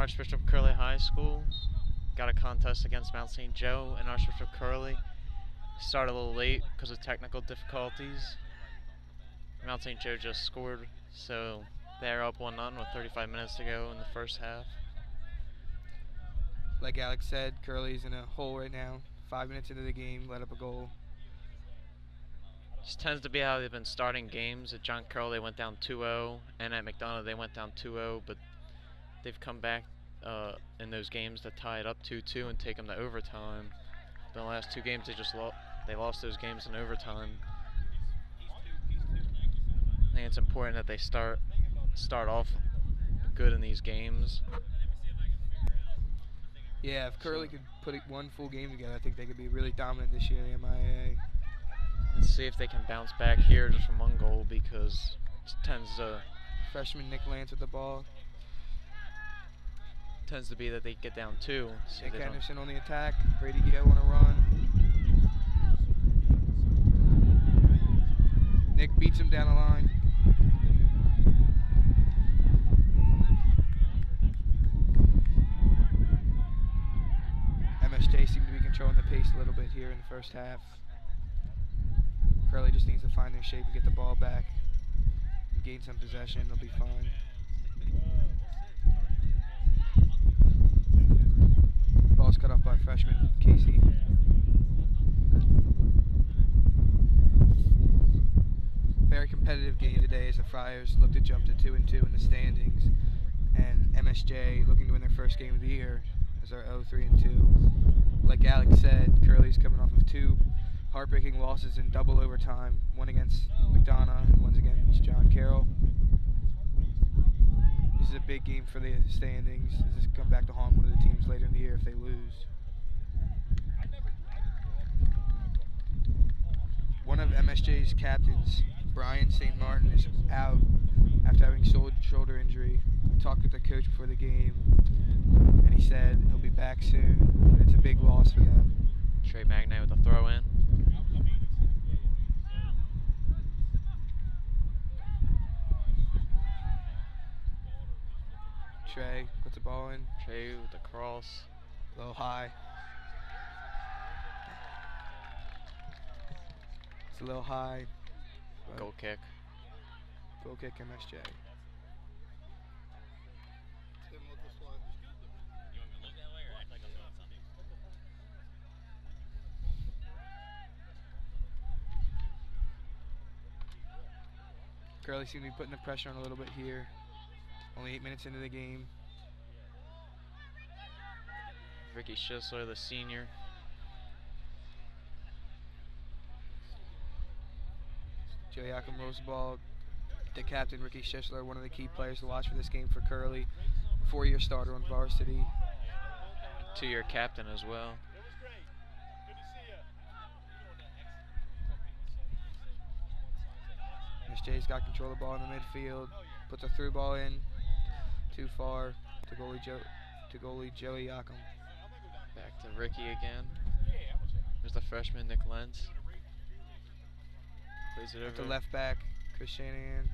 Archbishop Curley High School. Got a contest against Mount St. Joe and Archbishop Curley. Started a little late because of technical difficulties. Mount St. Joe just scored, so they're up 1-0 with 35 minutes to go in the first half. Like Alex said, Curley's in a hole right now. 5 minutes into the game, let up a goal. Just tends to be how they've been starting games. At John Curl, they went down 2-0, and at McDonough, they went down 2-0, but they've come back in those games to tie it up 2-2 and take them to overtime. The last two games, they lost those games in overtime. I think it's important that they start off good in these games. Yeah, if Curley could put one full game together, I think they could be really dominant this year in the MIA. Let's see if they can bounce back here just from one goal, because it tends freshman Nick Lance with the ball. Tends to be that they get down 2. Nick Henderson on the attack. Brady Gill on a run. Nick beats him down the line. MSJ seemed to be controlling the pace a little bit here in the first half. Curley just needs to find their shape and get the ball back and gain some possession. They'll be fine. Ball's cut off by freshman Casey. Very competitive game today as the Friars look to jump to 2-2 in the standings, and MSJ looking to win their first game of the year as they're 0-3-2. Like Alex said, Curley's coming off of 2 heartbreaking losses in double overtime, one against McDonough and one against John Carroll. This is a big game for the standings. This is come back to haunt one of the teams later in the year if they lose. One of MSJ's captains, Brian St. Martin, is out after having shoulder injury. I talked with the coach before the game, and he said he'll be back soon, but it's a big loss for them. Trey Magnay with the throw in. Trey puts the ball in. Trey with the cross. A little high. It's a little high. Goal kick. Goal kick MSJ. Curley seems to be putting the pressure on a little bit here. Only 8 minutes into the game. Ricky Schisler, the senior. Joe Yakum rolls the ball. The captain, Ricky Schisler, one of the key players to watch for this game for Curley. 4-year starter on varsity. 2-year captain as well. MSJ's got control of the ball in the midfield. Puts a through ball in. Too far to goalie Joey Yakum. Back to Ricky again. There's the freshman Nick Lentz. Plays it over to left back, Chris Shanahan.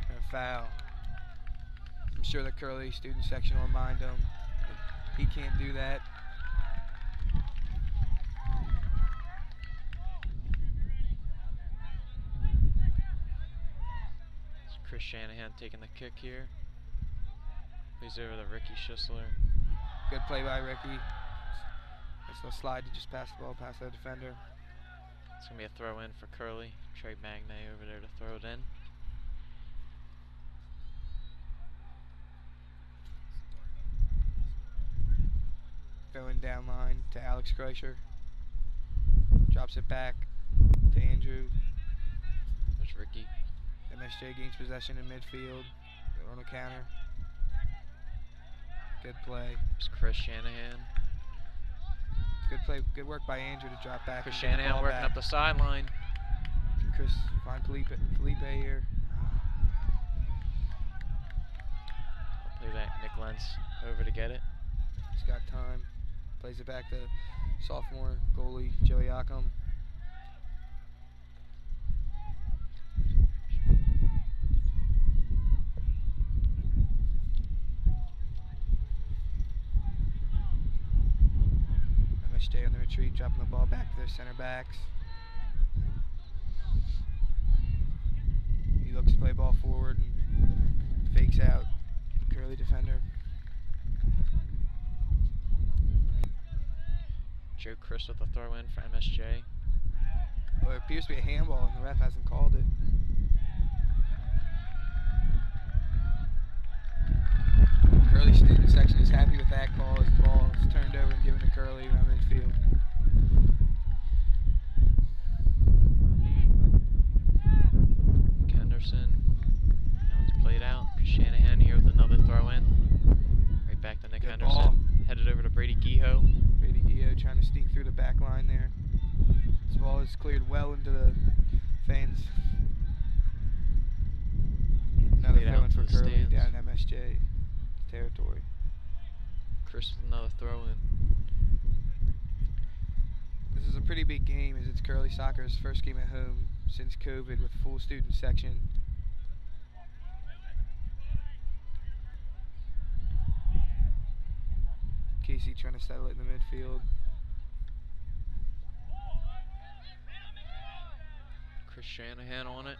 And a foul. I'm sure the Curley student section will remind him that he can't do that. It's Chris Shanahan taking the kick here. Plays over to Ricky Schisler. Good play by Ricky. It's a slide to just pass the ball past the defender. It's going to be a throw in for Curley. Trey Magnay over there to throw it in. Going down line to Alex Kreischer. Drops it back to Andrew. There's Ricky. MSJ gains possession in midfield. They're on a counter. Good play. It's Chris Shanahan. Good play, good work by Andrew to drop back. Chris Shanahan working up the sideline. Chris find Felipe here. I'll play back Nick Lentz over to get it. He's got time. Plays it back to sophomore goalie Joey Yakum. MSJ on the retreat, dropping the ball back to their center backs. He looks to play ball forward and fakes out the Curley defender. Joe Chris with the throw in for MSJ. Well, it appears to be a handball, and the ref hasn't called it. Curley student section is happy with that call as the ball is turned over and given to Curley around midfield. Henderson. Now it's played out. Shanahan here with another throw in. Right back to Nick Good Henderson. ball. Headed over to Brady Guiho. Brady Guiho trying to sneak through the back line there. This ball is cleared well into the fans. Another Played throw out in for into the Curley stands. down in MSJ territory. Chris with another throw in. This is a pretty big game as it's Curley Soccer's first game at home since COVID with full student section. Casey trying to settle it in the midfield. Chris Shanahan on it.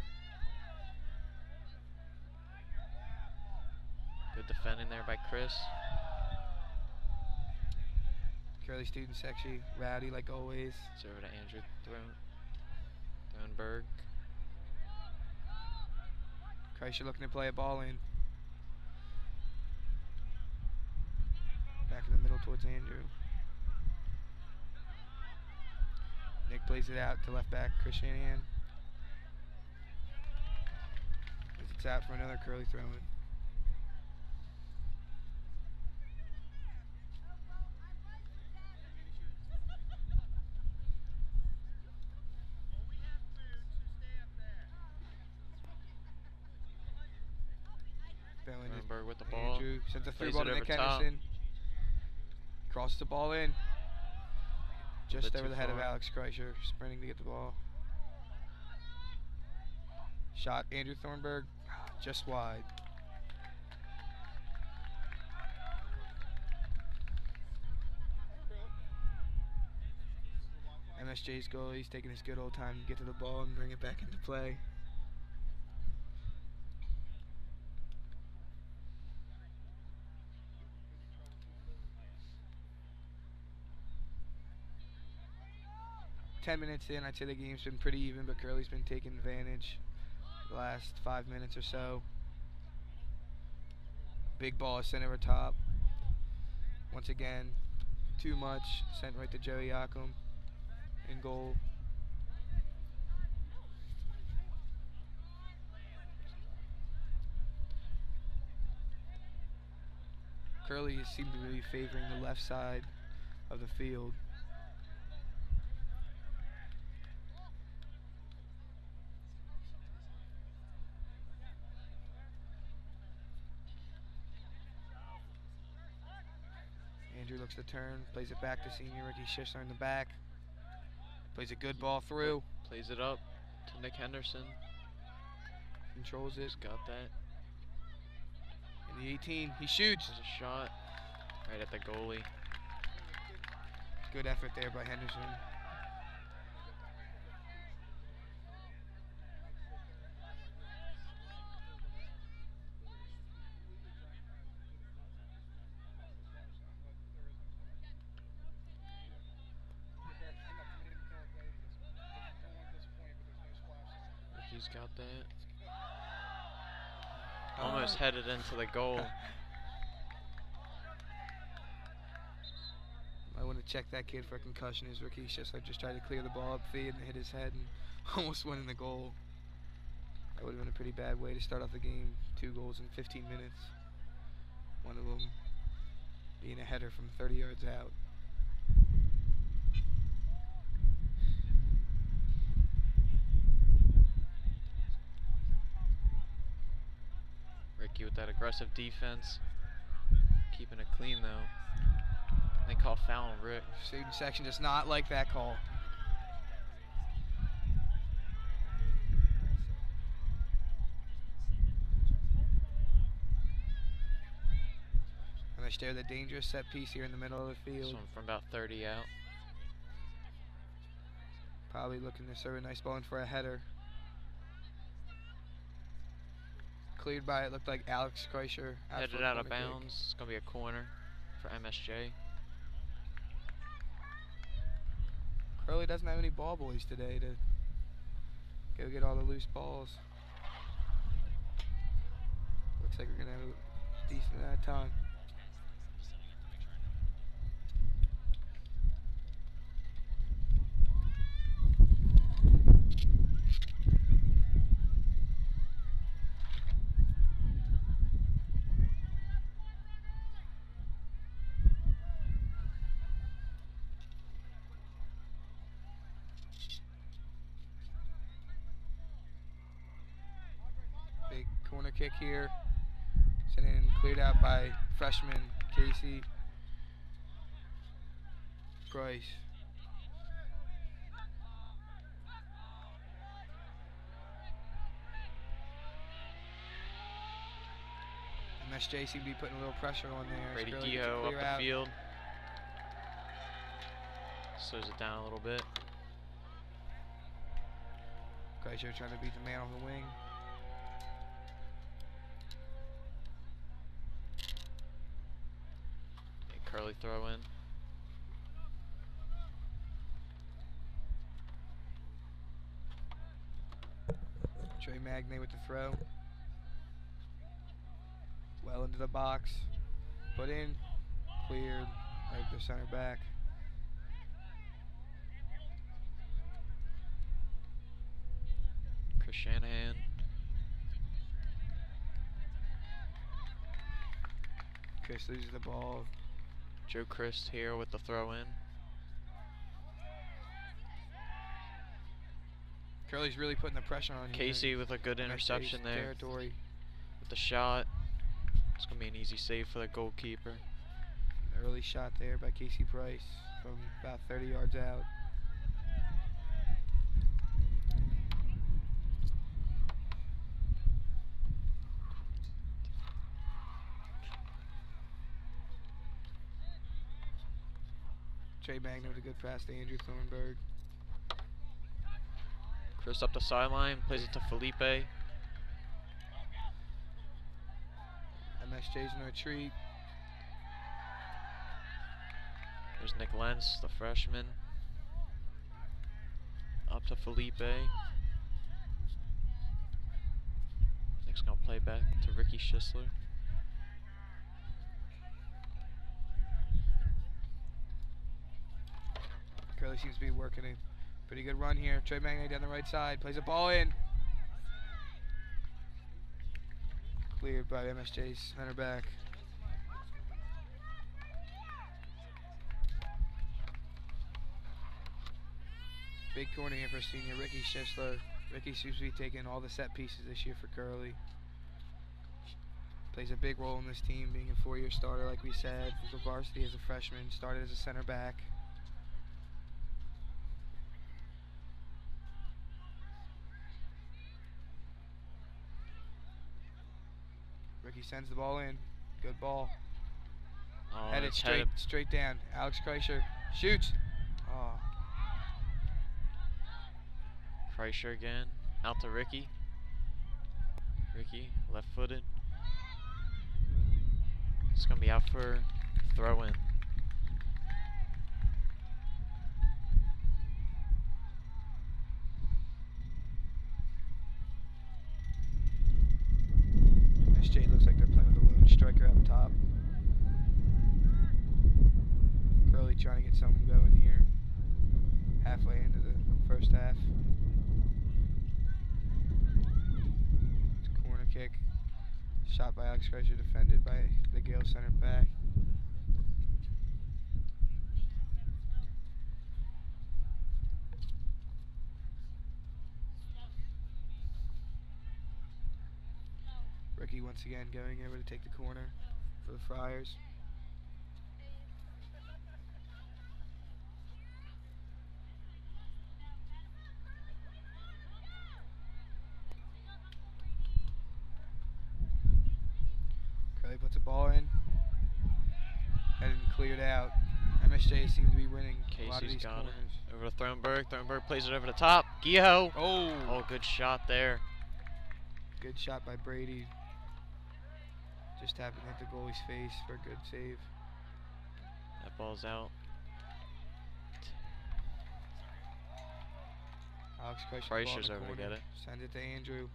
Good defending there by Chris. Curley student section rowdy like always. It's over to Andrew Thronberg. Kreischer looking to play a ball in. Back in the middle towards Andrew. Nick plays it out to left back Chris Shanahan. It's out for another Curley throw in. Thronberg with the ball. Andrew sends a through Plays ball it to Nick over top. Henderson. Crosses the ball in. Just bit over too the head of far. Alex Kreischer, sprinting to get the ball. Shot Andrew Thornburg, just wide. MSJ's goalie's taking his good old time to get to the ball and bring it back into play. .10 minutes in, I'd say the game's been pretty even, but Curley's been taking advantage the last 5 minutes or so. Big ball is sent over top. Once again, too much, sent right to Joey Yackham in goal. Curley seemed to be favoring the left side of the field. Andrew looks to turn, plays it back to senior Ricky Schissler in the back. Plays a good ball through. Plays it up to Nick Henderson. Controls it. Just got that. In the 18, he shoots. There's a shot right at the goalie. Good effort there by Henderson. Ricky's got that. Almost headed into the goal. I want to check that kid for a concussion. His Ricky Schissler just tried to clear the ball upfield and hit his head and almost went in the goal. That would have been a pretty bad way to start off the game. 2 goals in 15 minutes. One of them being a header from 30 yards out. Ricky with that aggressive defense. Keeping it clean though. They call foul on Rick. Student section does not like that call. And they stare the dangerous set piece here in the middle of the This field. one from about 30 out. Probably looking to serve a nice ball in for a header. Cleared by, it looked like Alex Kreischer. Headed out of bounds. It's going to be a corner for MSJ. Curley doesn't have any ball boys today to go get all the loose balls. Looks like we're going to have a decent amount of time. Big corner kick here. Sent in, cleared out by freshman Casey Price. MSJ seemed to be putting a little pressure on there. Brady Curley gets Kehoe it up clear the out. field. Slows it down a little bit. Kreischer trying to beat the man on the wing. Curley throw in. Trey Magne with the throw. Well into the box. Put in. Cleared. Right to center back. Chris Shanahan. Chris loses the ball. Joe Christ here with the throw in. Curley's really putting the pressure on Casey here. with a good interception there. Territory. With the shot. It's going to be an easy save for the goalkeeper. Early shot there by Casey Price from about 30 yards out. Trey Magna with a good pass to Andrew Thornburg. Chris up the sideline, plays it to Felipe. MSJ's in a retreat. There's Nick Lentz, the freshman. Up to Felipe. Nick's going to play back to Ricky Schisler. Curley seems to be working a pretty good run here. Trey Magne down the right side, plays a ball in. Cleared by MSJ's center back. Big corner here for senior Ricky Schisler. Ricky seems to be taking all the set pieces this year for Curley. Plays a big role in this team, being a four-year starter, like we said. For Varsity as a freshman, started as a center back. Ricky sends the ball in. Good ball. Oh, Headed straight down. Alex Kreischer shoots. Oh. Kreischer again. Out to Ricky. Ricky, left-footed. It's going to be out for throw-in. SJ looks like they're playing with a lone striker up top. Curley trying to get something going here. Halfway into the first half. It's a corner kick. Shot by Alex Kreischer, defended by the Gale center back. Ricky once again going over to take the corner for the Friars. Curley puts a ball in. Headed and cleared out. MSJ seem to be winning a lot of Casey's these got corners. it. Over to Thornburg. Thornburg plays it over the top. Guijo. Oh, Oh, good shot there. good shot by Brady. Just happened to hit the goalie's face for a good save. That ball's out. Alex Kreischer's over to get it. Sends it to Andrew.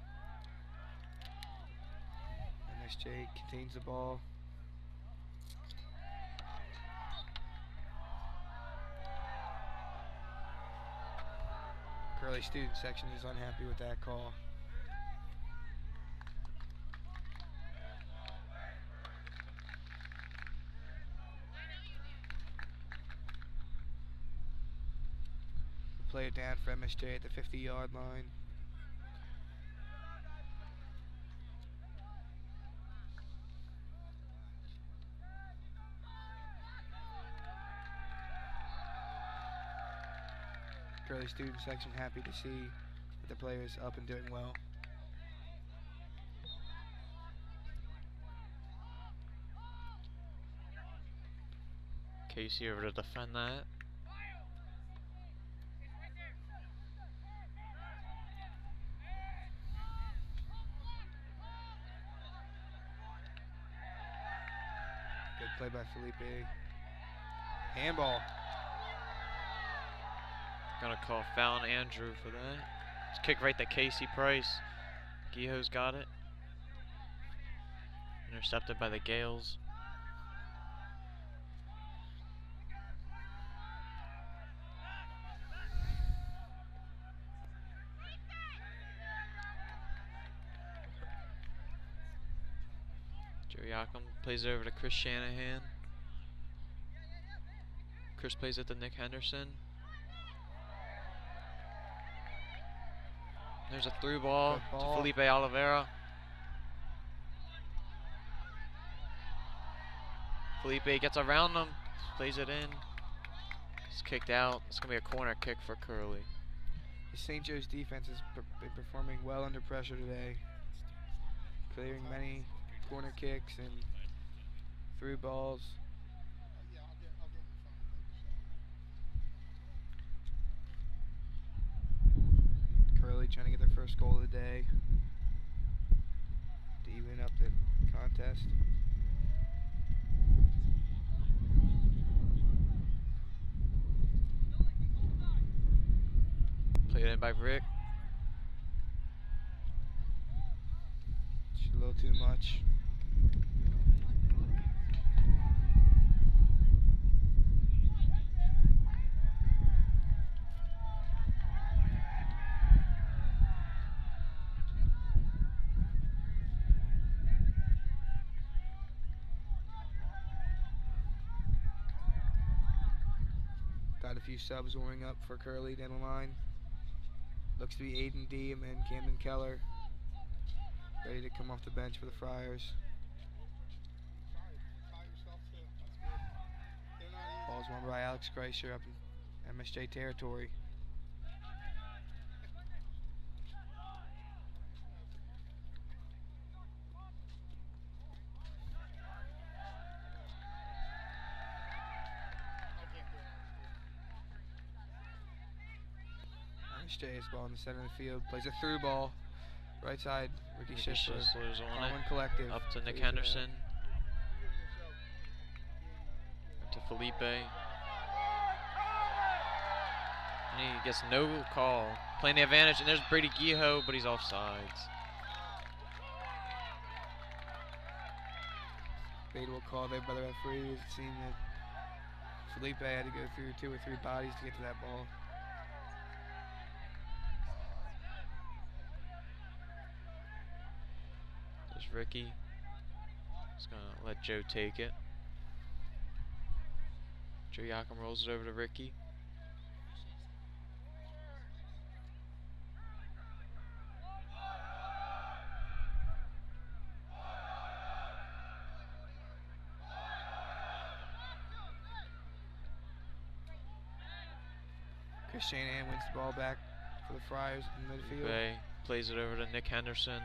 MSJ contains the ball. Curley student section is unhappy with that call. Play it down for MSJ at the 50-yard line. Curley student section happy to see that the players up and doing well. Casey over to defend that. Good play by Felipe. Handball. Gonna call foul on Andrew for that. It's kick right to Casey Price. Guijo's got it. Intercepted by the Gales. Joe Yakum plays it over to Chris Shanahan. Chris plays it to Nick Henderson. There's a through ball to Felipe Oliveira. Felipe gets around him, plays it in. It's kicked out. It's going to be a corner kick for Curley. The St. Joe's defense has been performing well under pressure today, clearing many corner kicks and through balls. Curley trying to get their first goal of the day to even up the contest. Played in by Rick. It's a little too much. Got a few subs warming up for Curley down the line. Looks to be Aiden Diem and Camden Keller ready to come off the bench for the Friars. Ball's won by Alex Kreischer up in MSJ territory. MSJ is ball in the center of the field. Plays a through ball. Right side, Ricky Schiffler's on it. Collective. Up to Nick Henderson. Up to Felipe. And he gets no call. Playing the advantage, and there's Brady Guijo, but he's offsides. Debatable call there by the referee. It seemed that Felipe had to go through 2 or 3 bodies to get to that ball. There's Ricky. He's going to let Joe take it. Joe Yakum rolls it over to Ricky. Chris Shanahan wins the ball back for the Friars in midfield. Bay plays it over to Nick Henderson.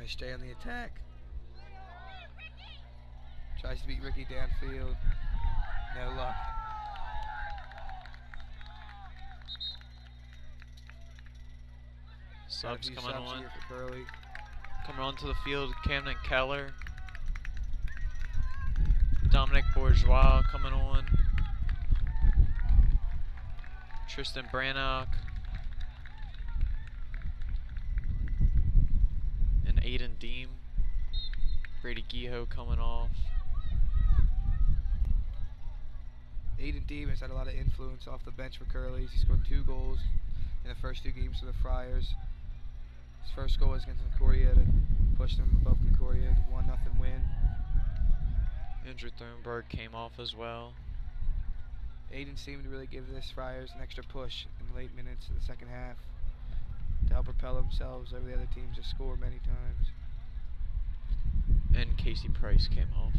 MSJ on the attack. Tries to beat Ricky downfield. No luck. Subs coming on. Here for Curley. Coming onto the field, Camden Keller. Dominic Bourgeois coming on. Tristan Brannock. And Aiden Deem. Brady Giho coming off. Aiden Deem has had a lot of influence off the bench for Curley. He scored 2 goals in the first 2 games for the Friars. His first goal was against Concordia to push them above Concordia, 1-0 win. Andrew Thornburg came off as well. Aiden seemed to really give this Friars an extra push in the late minutes of the second half to help propel themselves over the other teams to score many times. And Casey Price came off.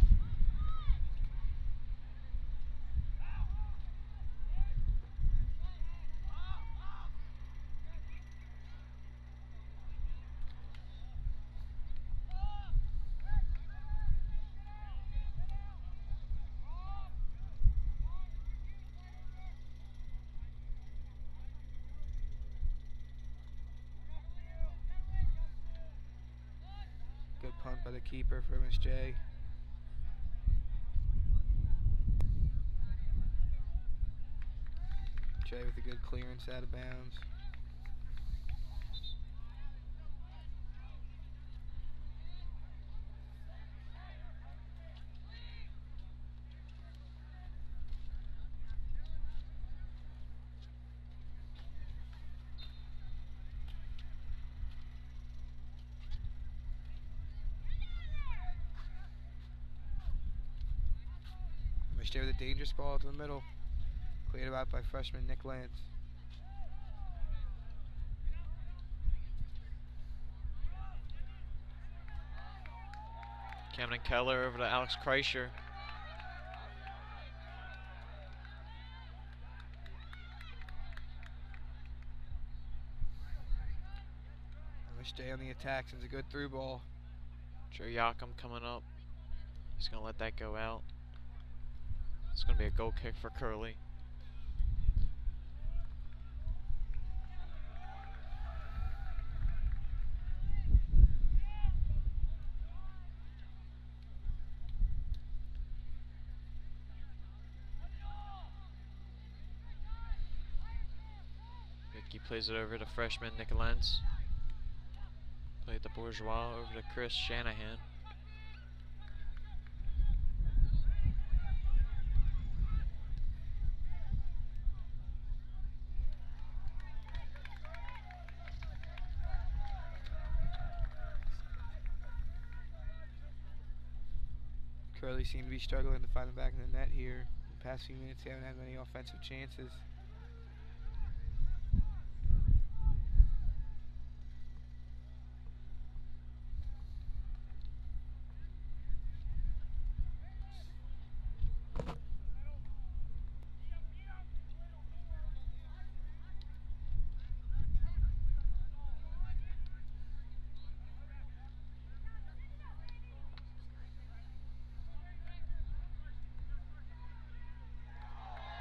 Good punt by the keeper for MSJ. Jay with a good clearance out of bounds. MSJ with a dangerous ball to the middle. Cleared out by freshman Nick Lance. Camden Keller over to Alex Kreischer. MSJ on the attack, sends a good through ball. Joe Yakum coming up. He's going to let that go out. It's going to be a goal kick for Curley. He plays it over to freshman Nick Lentz. Played the Bourgeois over to Chris Shanahan. Curley seemed to be struggling to find the back of the net here. In the past few minutes, they haven't had many offensive chances.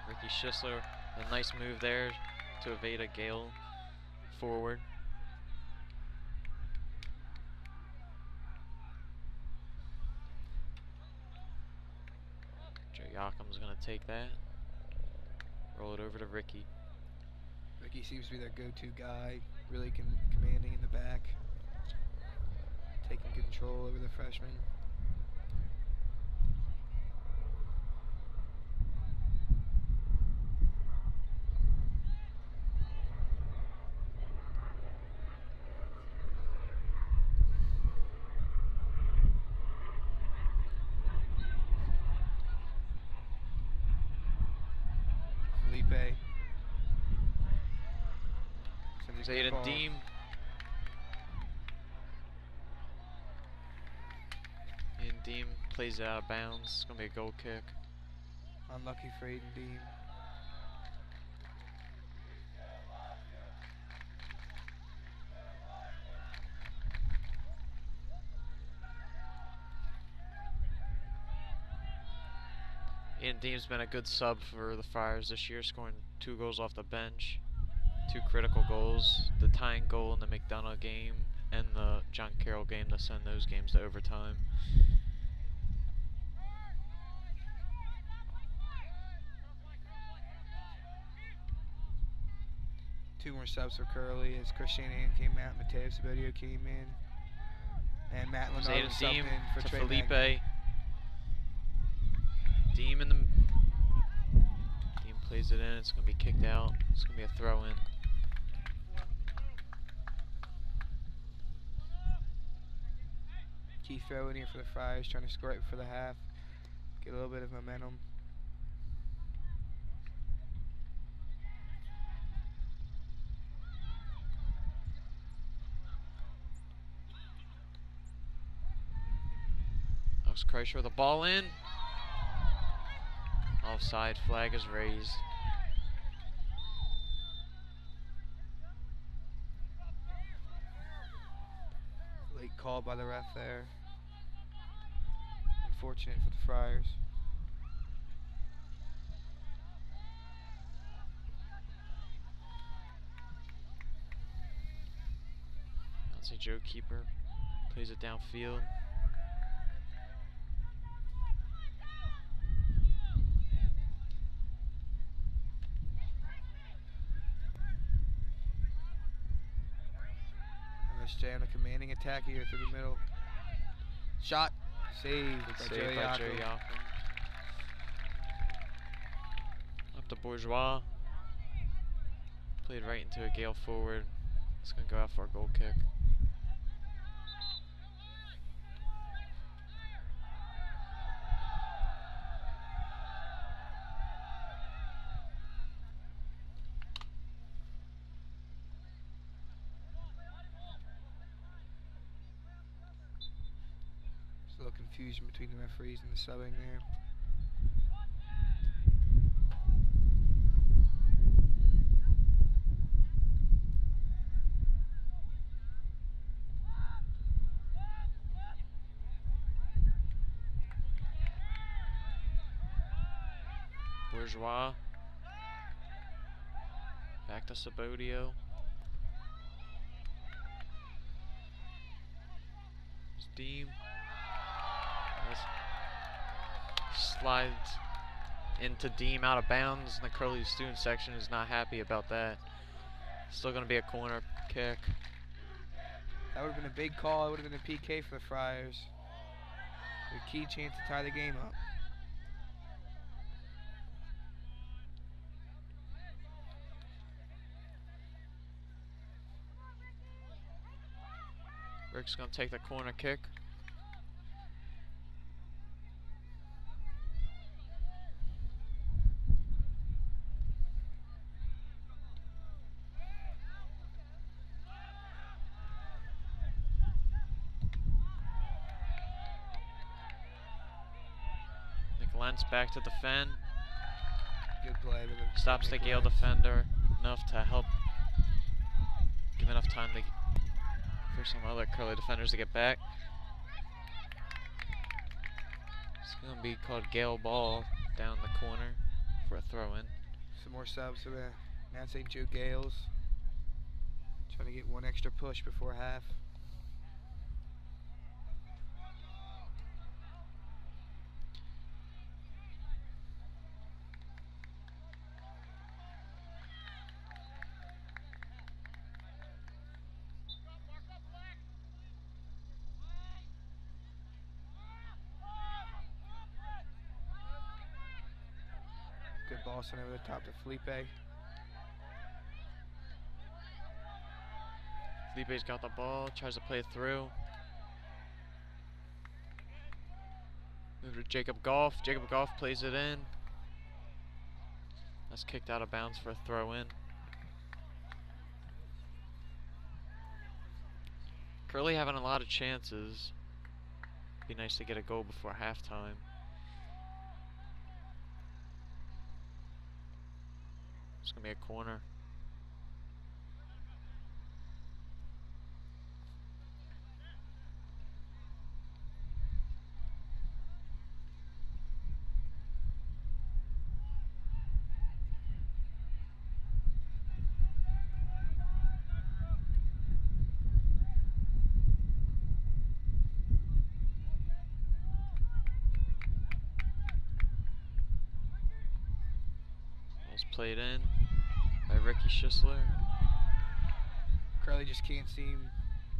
Ricky Schisler, a nice move there to evade a Gale forward. Joe Yakum's going to take that, roll it over to Ricky. Ricky seems to be their go-to guy, really commanding in the back, taking control over the freshman. Felipe. Aiden Deem. Aiden Deem plays it out of bounds. It's going to be a goal kick. Unlucky for Aiden Deem. Ian Deem's been a good sub for the Friars this year, scoring 2 goals off the bench. 2 critical goals, the tying goal in the McDonough game and the John Carroll game to send those games to overtime. Two more subs for Curley as Christian Ann came out, Mateo Sabodio came in, and Matt Leonardo Zayden subbed Deem in for to Trey Felipe. Magnan. Deem plays it in. It's going to be kicked out. It's going to be a throw in. Key throw in here for the Friars, trying to score it for the half, get a little bit of momentum. Alex Kreischer with the ball in. Offside flag is raised. Late call by the ref there. Unfortunate for the Friars. That's a Joe keeper. Plays it downfield. MSJ on a commanding attack here through the middle. Shot. Saved by Saved by Joe Yakum. Yakum. Up to Bourgeois. Played right into a Gale forward. It's going to go out for a goal kick. There's a little confusion between the referees and the subbing there. Bourgeois. Back to Sabodio. Deem. Slides into Deem out of bounds, and the Curley student section is not happy about that. Still going to be a corner kick. That would have been a big call. It would have been a PK for the Friars. A key chance to tie the game up. Rick's going to take the corner kick. Nick Lentz back to defend. Good play. Stops the Gale defender enough to help give enough time to for some other Curley defenders to get back. It's going to be called Gale ball down the corner for a throw-in. Some more subs for the Mount St. Joe Gales. Trying to get one extra push before half. Good ball sent over the top to Felipe. Felipe's got the ball, tries to play it through. Move to Jacob Goff. Jacob Goff plays it in. That's kicked out of bounds for a throw-in. Curley having a lot of chances. Be nice to get a goal before halftime. It's going to be a corner. played in by Ricky Schisler. Curley just can't seem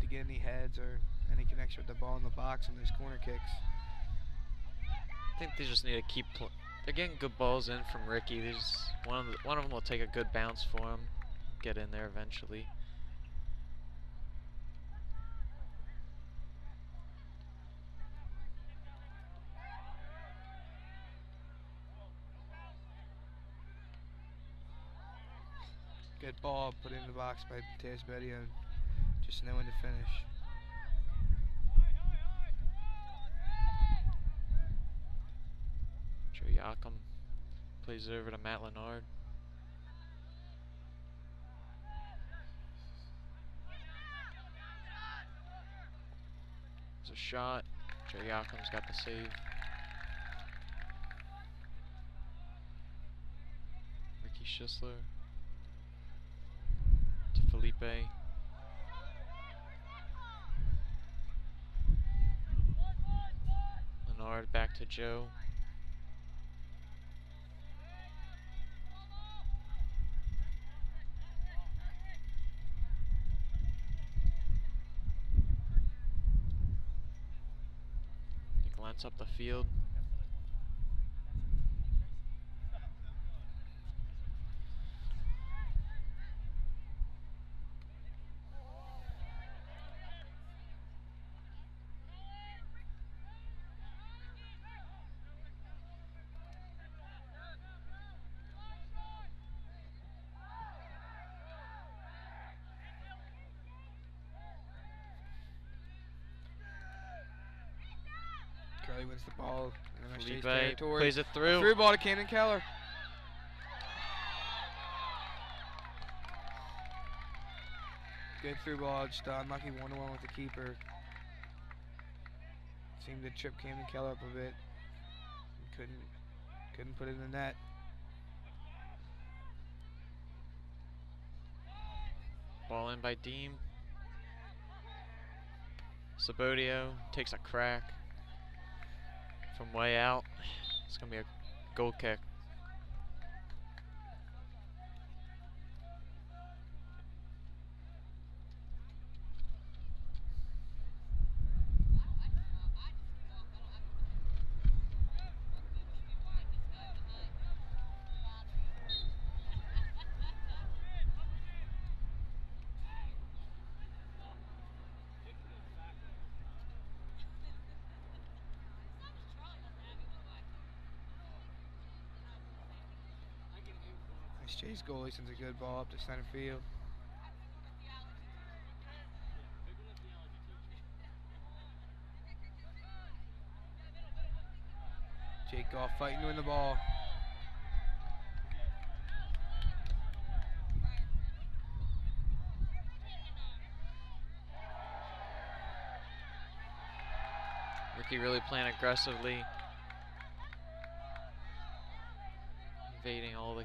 to get any heads or any connection with the ball in the box on these corner kicks. I think they just need to keep. They're getting good balls in from Ricky. One of them will take a good bounce for him, get in there eventually. Good ball put in the box by Tasbedia, and just know when to finish. Joe Yakum plays it over to Matt Leonard. There's a shot. Joe Yakum's got the save. Ricky Schisler to Felipe. Leonard back to Joe. He glance up the field. Curley wins the ball in MSJ's Felipe territory. plays it through. A through ball to Camden Keller. Good through ball, just unlucky 1-1 with the keeper. Seemed to trip Camden Keller up a bit. Couldn't put it in the net. Ball in by Deem. Sabodio takes a crack from way out. It's going to be a goal kick. MSJ's goalie sends a good ball up to center field. Jake Goff fighting to win the ball. Ricky really playing aggressively. Invading all the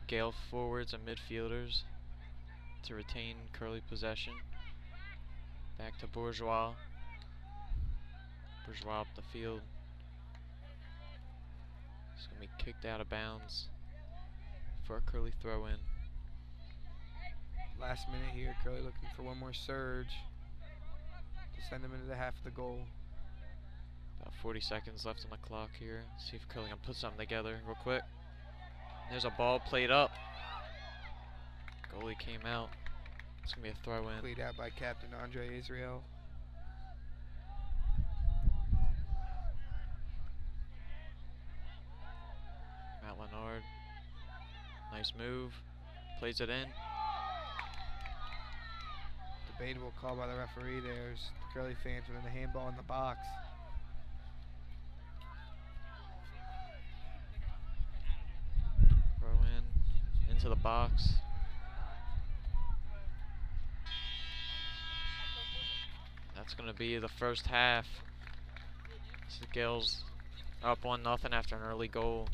Gale forwards and midfielders to retain Curley possession. Back to Bourgeois. Bourgeois up the field. It's going to be kicked out of bounds for a Curley throw in. Last minute here, Curley looking for one more surge to send him into the half of the goal. About 40 seconds left on the clock here. See if Curley can put something together real quick. There's a ball played up. Goalie came out. It's going to be a throw in. Played out by Captain Andre Israel. Matt Leonard. Nice move. Plays it in. Debatable call by the referee. There's the Curley fans within the handball in the box. Throw in into the box. That's going to be the first half. The Gales up 1-0 after an early goal.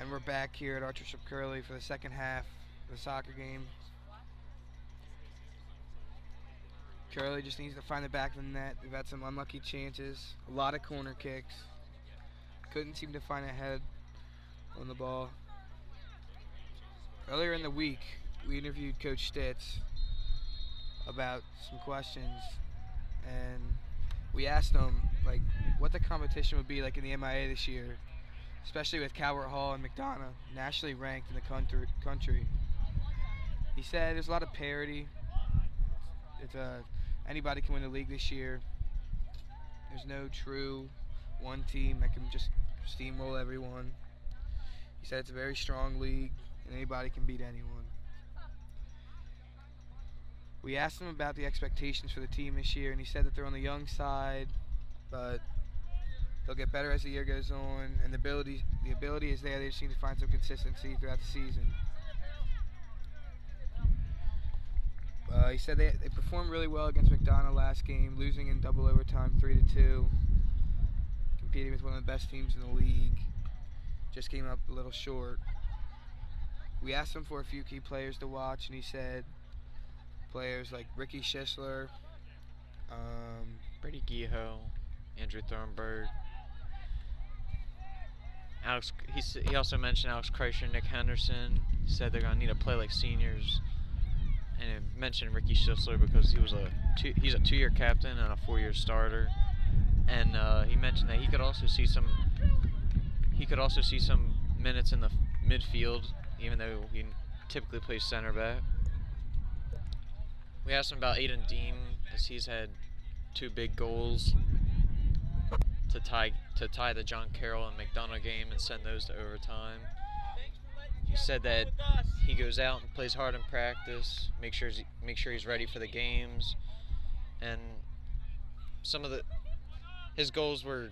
And we're back here at Archbishop Curley for the second half of the soccer game. Curley just needs to find the back of the net. They've had some unlucky chances, a lot of corner kicks. Couldn't seem to find a head on the ball. Earlier in the week, we interviewed Coach Stitz about some questions, and we asked him like what the competition would be like in the MIA this year, especially with Calvert Hall and McDonough, nationally ranked in the country. He said there's a lot of parity. It's anybody can win the league this year. There's no true one team that can just steamroll everyone. He said it's a very strong league and anybody can beat anyone. We asked him about the expectations for the team this year, and he said that they're on the young side, but they'll get better as the year goes on, and the ability is there. They just need to find some consistency throughout the season. He said they performed really well against McDonough last game, losing in double overtime 3-2, competing with one of the best teams in the league. Just came up a little short. We asked him for a few key players to watch, and he said players like Ricky Schisler, Brady Giho, Andrew Thornburg. He also mentioned Alex Kreischer, Nick Henderson. He said they're gonna need to play like seniors, and he mentioned Ricky Schisler because he's a 2-year captain and a 4-year starter, and he mentioned that he could also see some minutes in the midfield, even though he typically plays center back. We asked him about Aiden Dean, as he's had 2 big goals to tie the John Carroll and McDonough game and send those to overtime. He said that he goes out and plays hard in practice, make sure he's ready for the games, and his goals were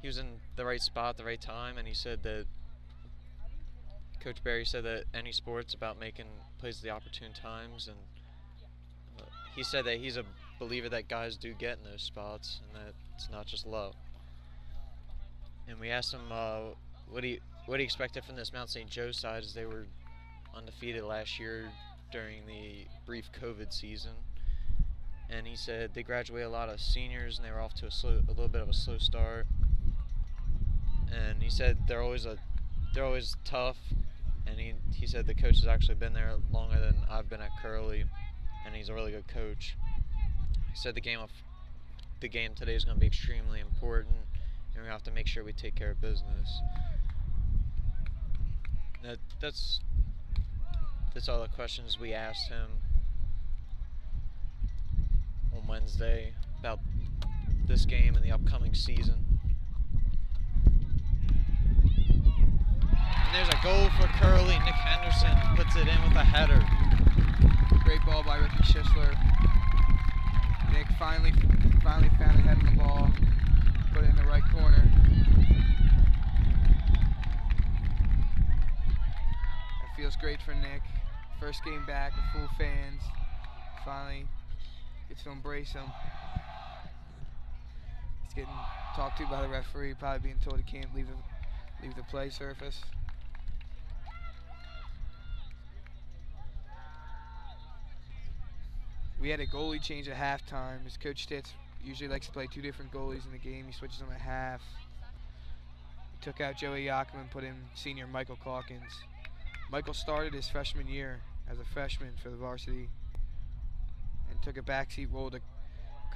he was in the right spot at the right time, and he said that Coach Barry said that any sport's about making plays at the opportune times, and he said that he's a believer that guys do get in those spots and that it's not just luck. And we asked him what he expected from this Mount St. Joe side, as they were undefeated last year during the brief COVID season. And he said they graduated a lot of seniors and they were off to a little bit of a slow start. And he said they're always tough. And he said the coach has actually been there longer than I've been at Curley, and he's a really good coach. He said the game today is going to be extremely important, and we have to make sure we take care of business. That's all the questions we asked him on Wednesday about this game and the upcoming season. And there's a goal for Curley. Nick Henderson puts it in with a header. Great ball by Ricky Schisler. Nick finally found a head on the ball, put it in the right corner. It feels great for Nick. First game back with full fans. Finally gets to embrace him. He's getting talked to by the referee, probably being told he can't leave the play surface. We had a goalie change at halftime, as Coach Stitz usually likes to play 2 different goalies in the game. He switches them at half. He took out Joey Yakum and put in senior Michael Calkins. Michael started his freshman year as a freshman for the Varsity and took a backseat role to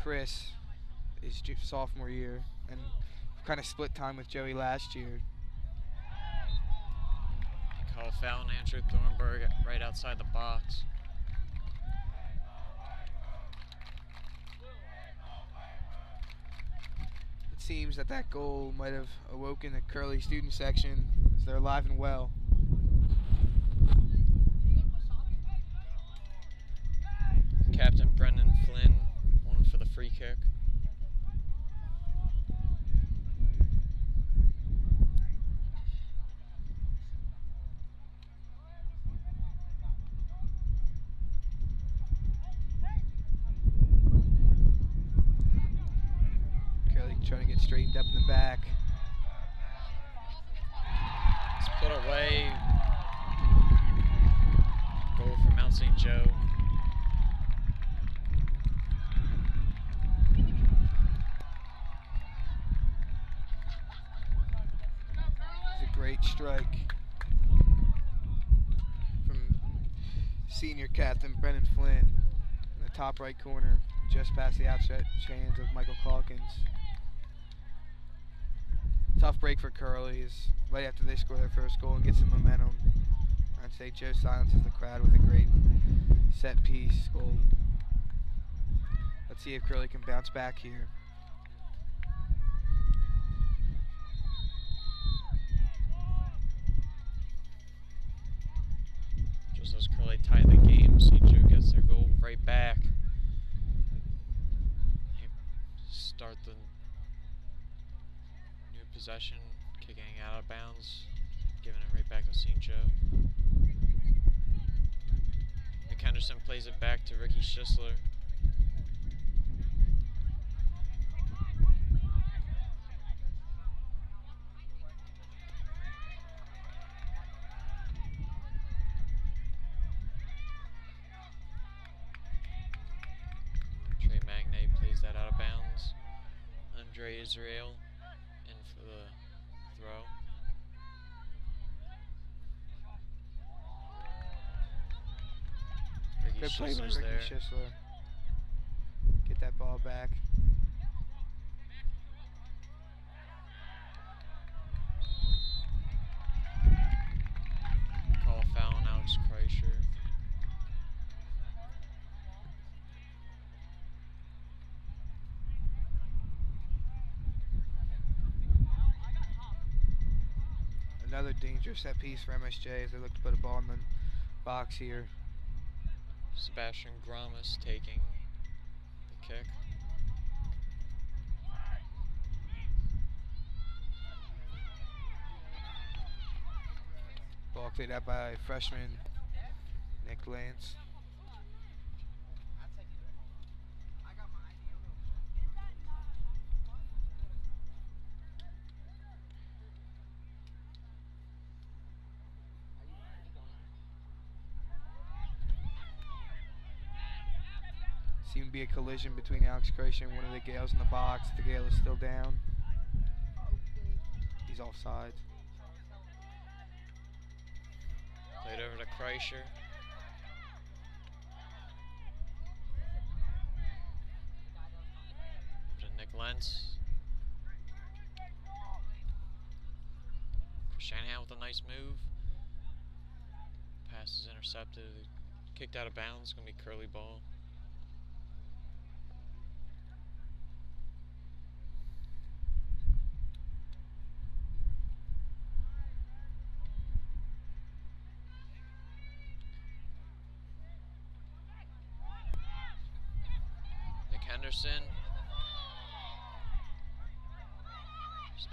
Chris his sophomore year, and kind of split time with Joey last year. Call a foul on Andrew Thornburg right outside the box. It seems that goal might have awoken the Curley student section, as they're alive and well. Captain Brendan Flynn on for the free kick. Curley trying to get straightened up in the back. It's Put away. Goal for Mount St. Joe. It's a great strike from senior captain Brennan Flynn in the top right corner, just past the outstretched hands of Michael Calkins. Tough break for Curley is right after they score their first goal and get some momentum. I'd say Joe silences the crowd with a great set piece goal. Let's see if Curley can bounce back here. Just as Curley tie the game, St. Joe gets their goal right back. They start the new possession, kicking out of bounds, giving it right back to St. Joe. Henderson plays it back to Ricky Schisler. Trey Magnay plays that out of bounds. Andre Israel in for the throw. Good play by Ricky Schisler. Get that ball back. Call a foul on Alex Kreischer. Another dangerous set piece for MSJ as they look to put a ball in the box here. Sebastian Gramas taking the kick. Ball cleared out by freshman Nick Lance. Seemed to be a collision between Alex Kreischer and one of the Gales in the box. The Gale is still down. He's offside. Played over to Kreischer. To Nick Lentz. Shanahan with a nice move. Pass is intercepted. Kicked out of bounds. Gonna be Curley ball. Henderson.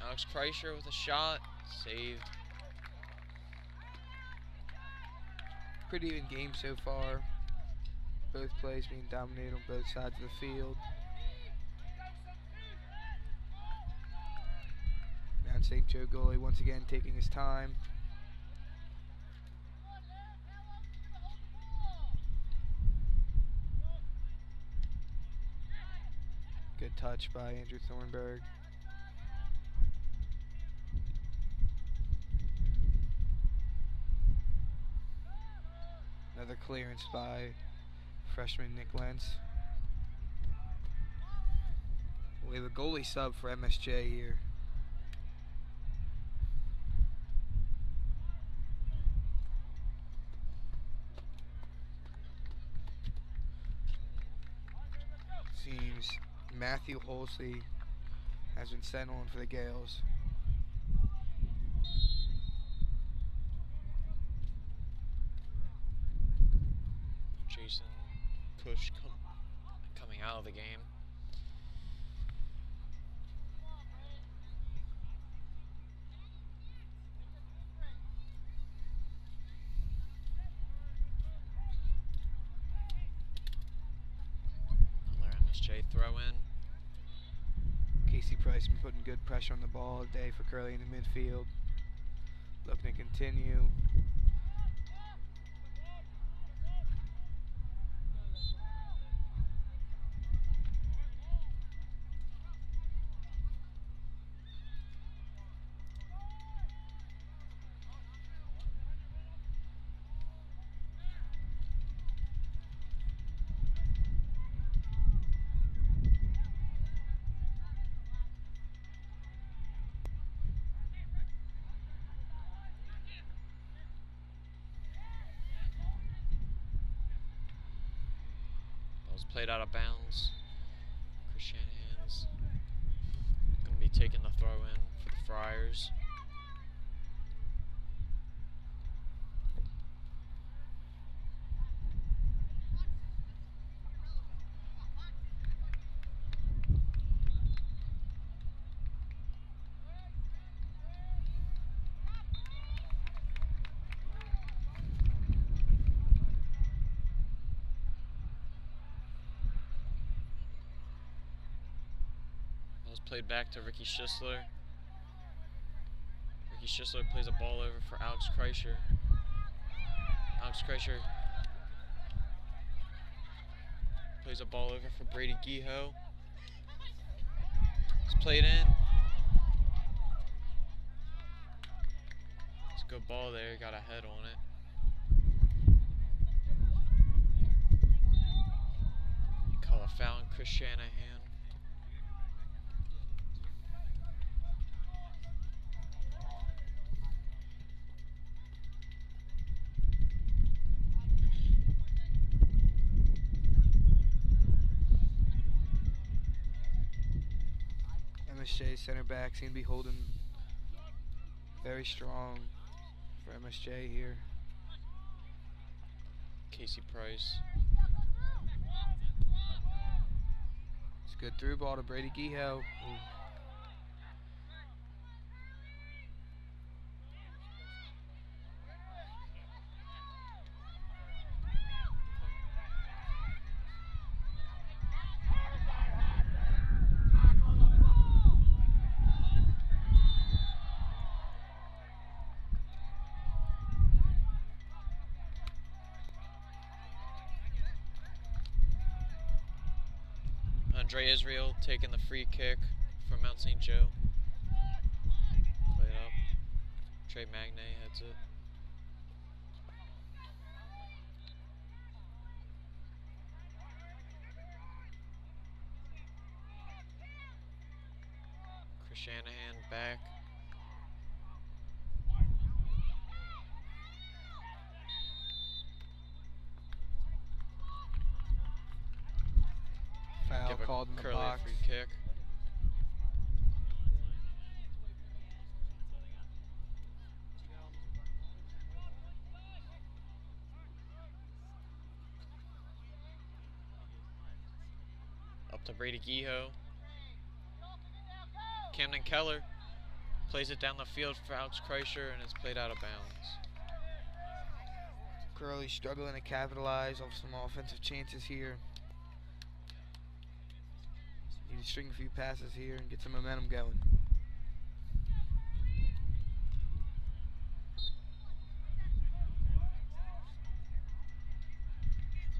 Alex Kreischer with a shot. Saved. Pretty even game so far. Both plays being dominated on both sides of the field. Now St. Joe goalie once again taking his time. Good touch by Andrew Thornburg. Another clearance by freshman Nick Lentz. We have a goalie sub for MSJ here. Seems Matthew Holsey has been sent on for the Gales. Jason Cush coming out of the game. Another MSJ throw in. Casey Price been putting good pressure on the ball today for Curley in the midfield. Looking to continue. Ball's played out of bounds. Chris Shanahan's going to be taking the throw in for the Friars. Played back to Ricky Schisler. Ricky Schisler plays a ball over for Alex Kreischer. Alex Kreischer plays a ball over for Brady Geho. It's played in. It's a good ball there, got a head on it. Call a foul on Chris Shanahan. MSJ center back seem to be holding very strong for MSJ here. Casey Price. It's a good through ball to Brady Geho. Andre Israel taking the free kick from Mount St. Joe. Play it up. Trey Magne heads it. Chris Shanahan back. Foul Give a called in the Curley box. free kick. Up to Brady Geho. Camden Keller plays it down the field for Alex Kreischer, and it's played out of bounds. Curley struggling to capitalize off some offensive chances here. Need to string a few passes here and get some momentum going.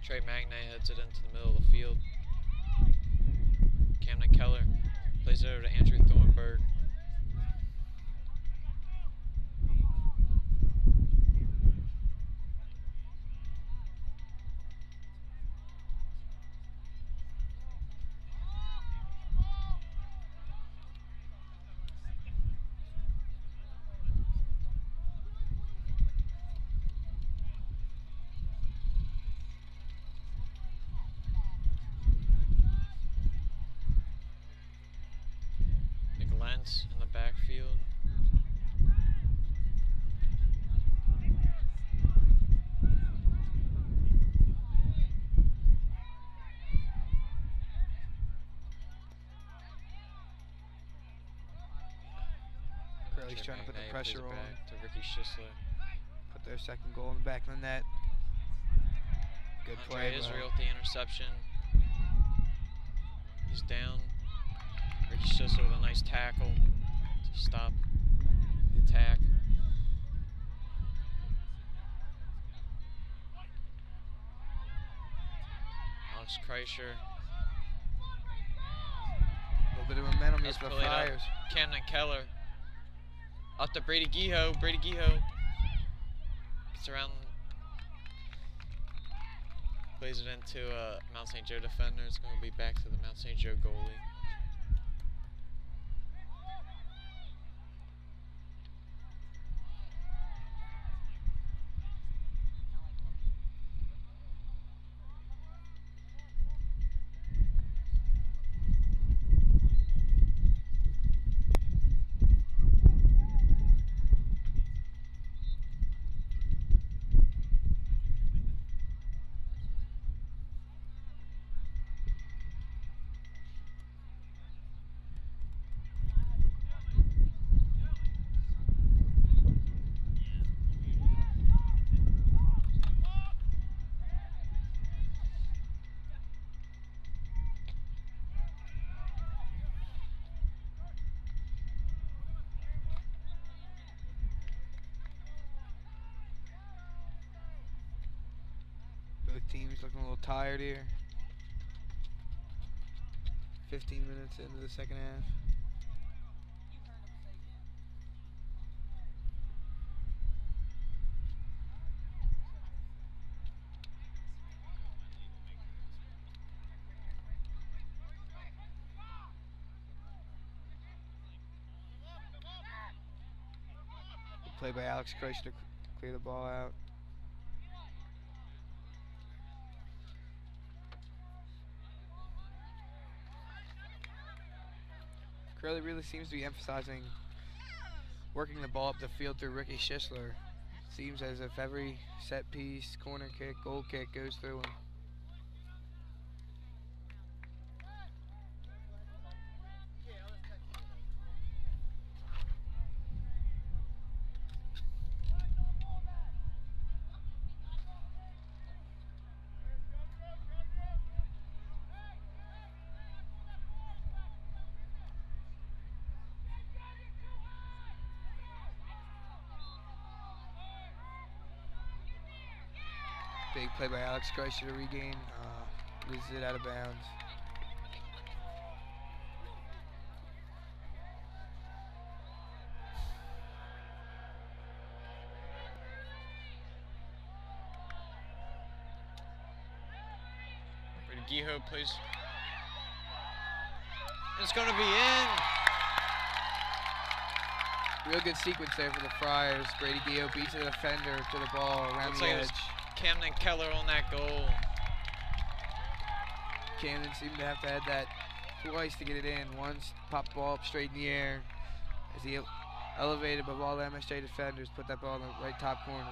Trey Magne heads it into the middle of the field. Camden Keller plays it over to Andrew Thornburg. In the backfield. Curley's trying to put the pressure on. Back to Ricky Schisler. Put their second goal in the back of the net. Good play. Andre Israel with the interception. He's down. Ricky Schisler with a nice tackle to stop the attack. Alex Kreischer. A little bit of momentum here That's for the played up. Friars. Camden Keller. Up to Brady Geho. Brady Geho gets around. Plays it into Mount St. Joe defender. It's going to be back to the Mount St. Joe goalie. Both teams looking a little tired here. 15 minutes into the second half. Play by Alex Kreischer to clear the ball out. Curley really seems to be emphasizing working the ball up the field through Ricky Schisler. Seems as if every set piece, corner kick, goal kick goes through him. Big play by Alex Kreischer to regain. Loses it out of bounds. Brady Geho plays. It's going to be in. Real good sequence there for the Friars. Brady Geho beats the defender to the ball around Looks the like it edge. was Camden Keller on that goal. Camden seemed to have to add that twice to get it in. Once popped the ball up straight in the air as he elevated above all the MSJ defenders, put that ball in the right top corner.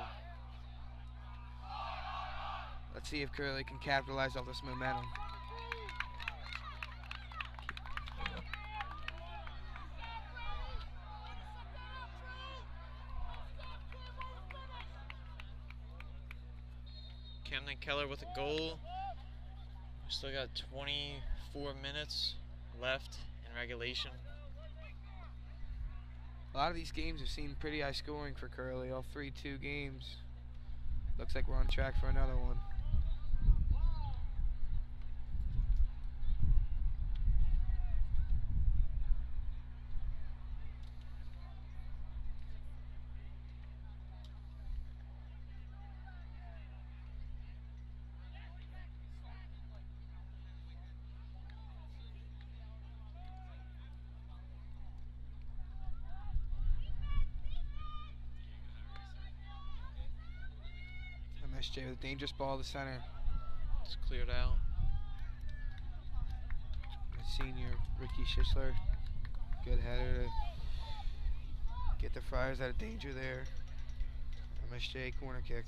Let's see if Curley can capitalize off this momentum. Camden Keller with a goal. We still got 24 minutes left in regulation. A lot of these games have seen pretty high scoring for Curley. All 3-2 games. Looks like we're on track for another one. MSJ with a dangerous ball to center. It's cleared out. Senior Ricky Schisler. Good header to get the Friars out of danger there. MSJ corner kick.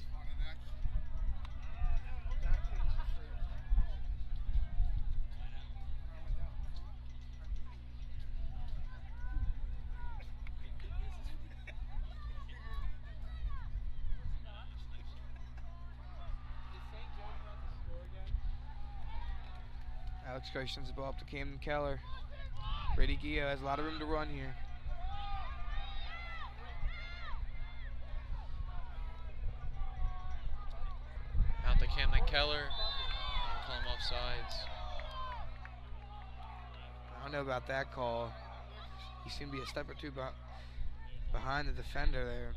Alex Kreischer sends the ball up to Camden Keller. Brady Geho has a lot of room to run here. Out to Camden Keller. call him offsides. I don't know about that call. He seemed to be a step or two behind the defender there.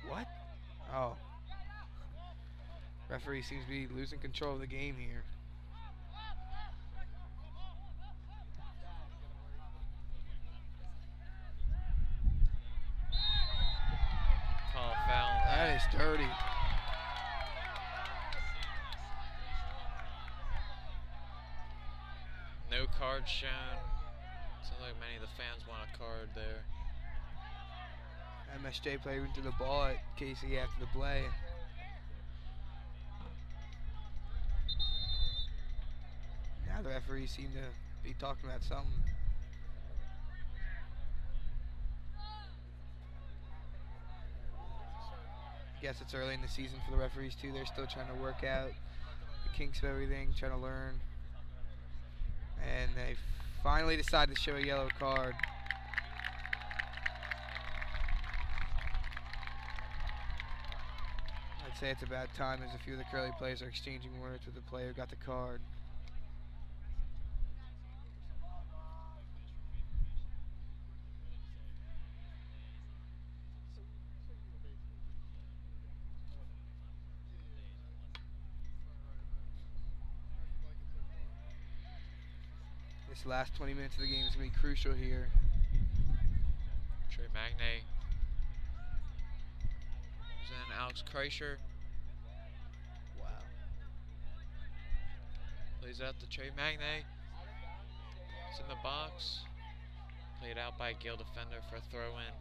What? Oh. Referee seems to be losing control of the game here. Call foul. That is dirty. No card shown. Sounds like many of the fans want a card there. MSJ player into the ball at Casey after the play. Now the referees seem to be talking about something. I guess it's early in the season for the referees too. They're still trying to work out the kinks of everything, trying to learn. And they finally decided to show a yellow card. I'd say it's about time as a few of the Curley players are exchanging words with the player who got the card. This last 20 minutes of the game is going to be crucial here. Trey Magne. Then Alex Kreischer. Wow. Plays out to Trey Magne. It's in the box. Played out by a Gale defender for a throw-in.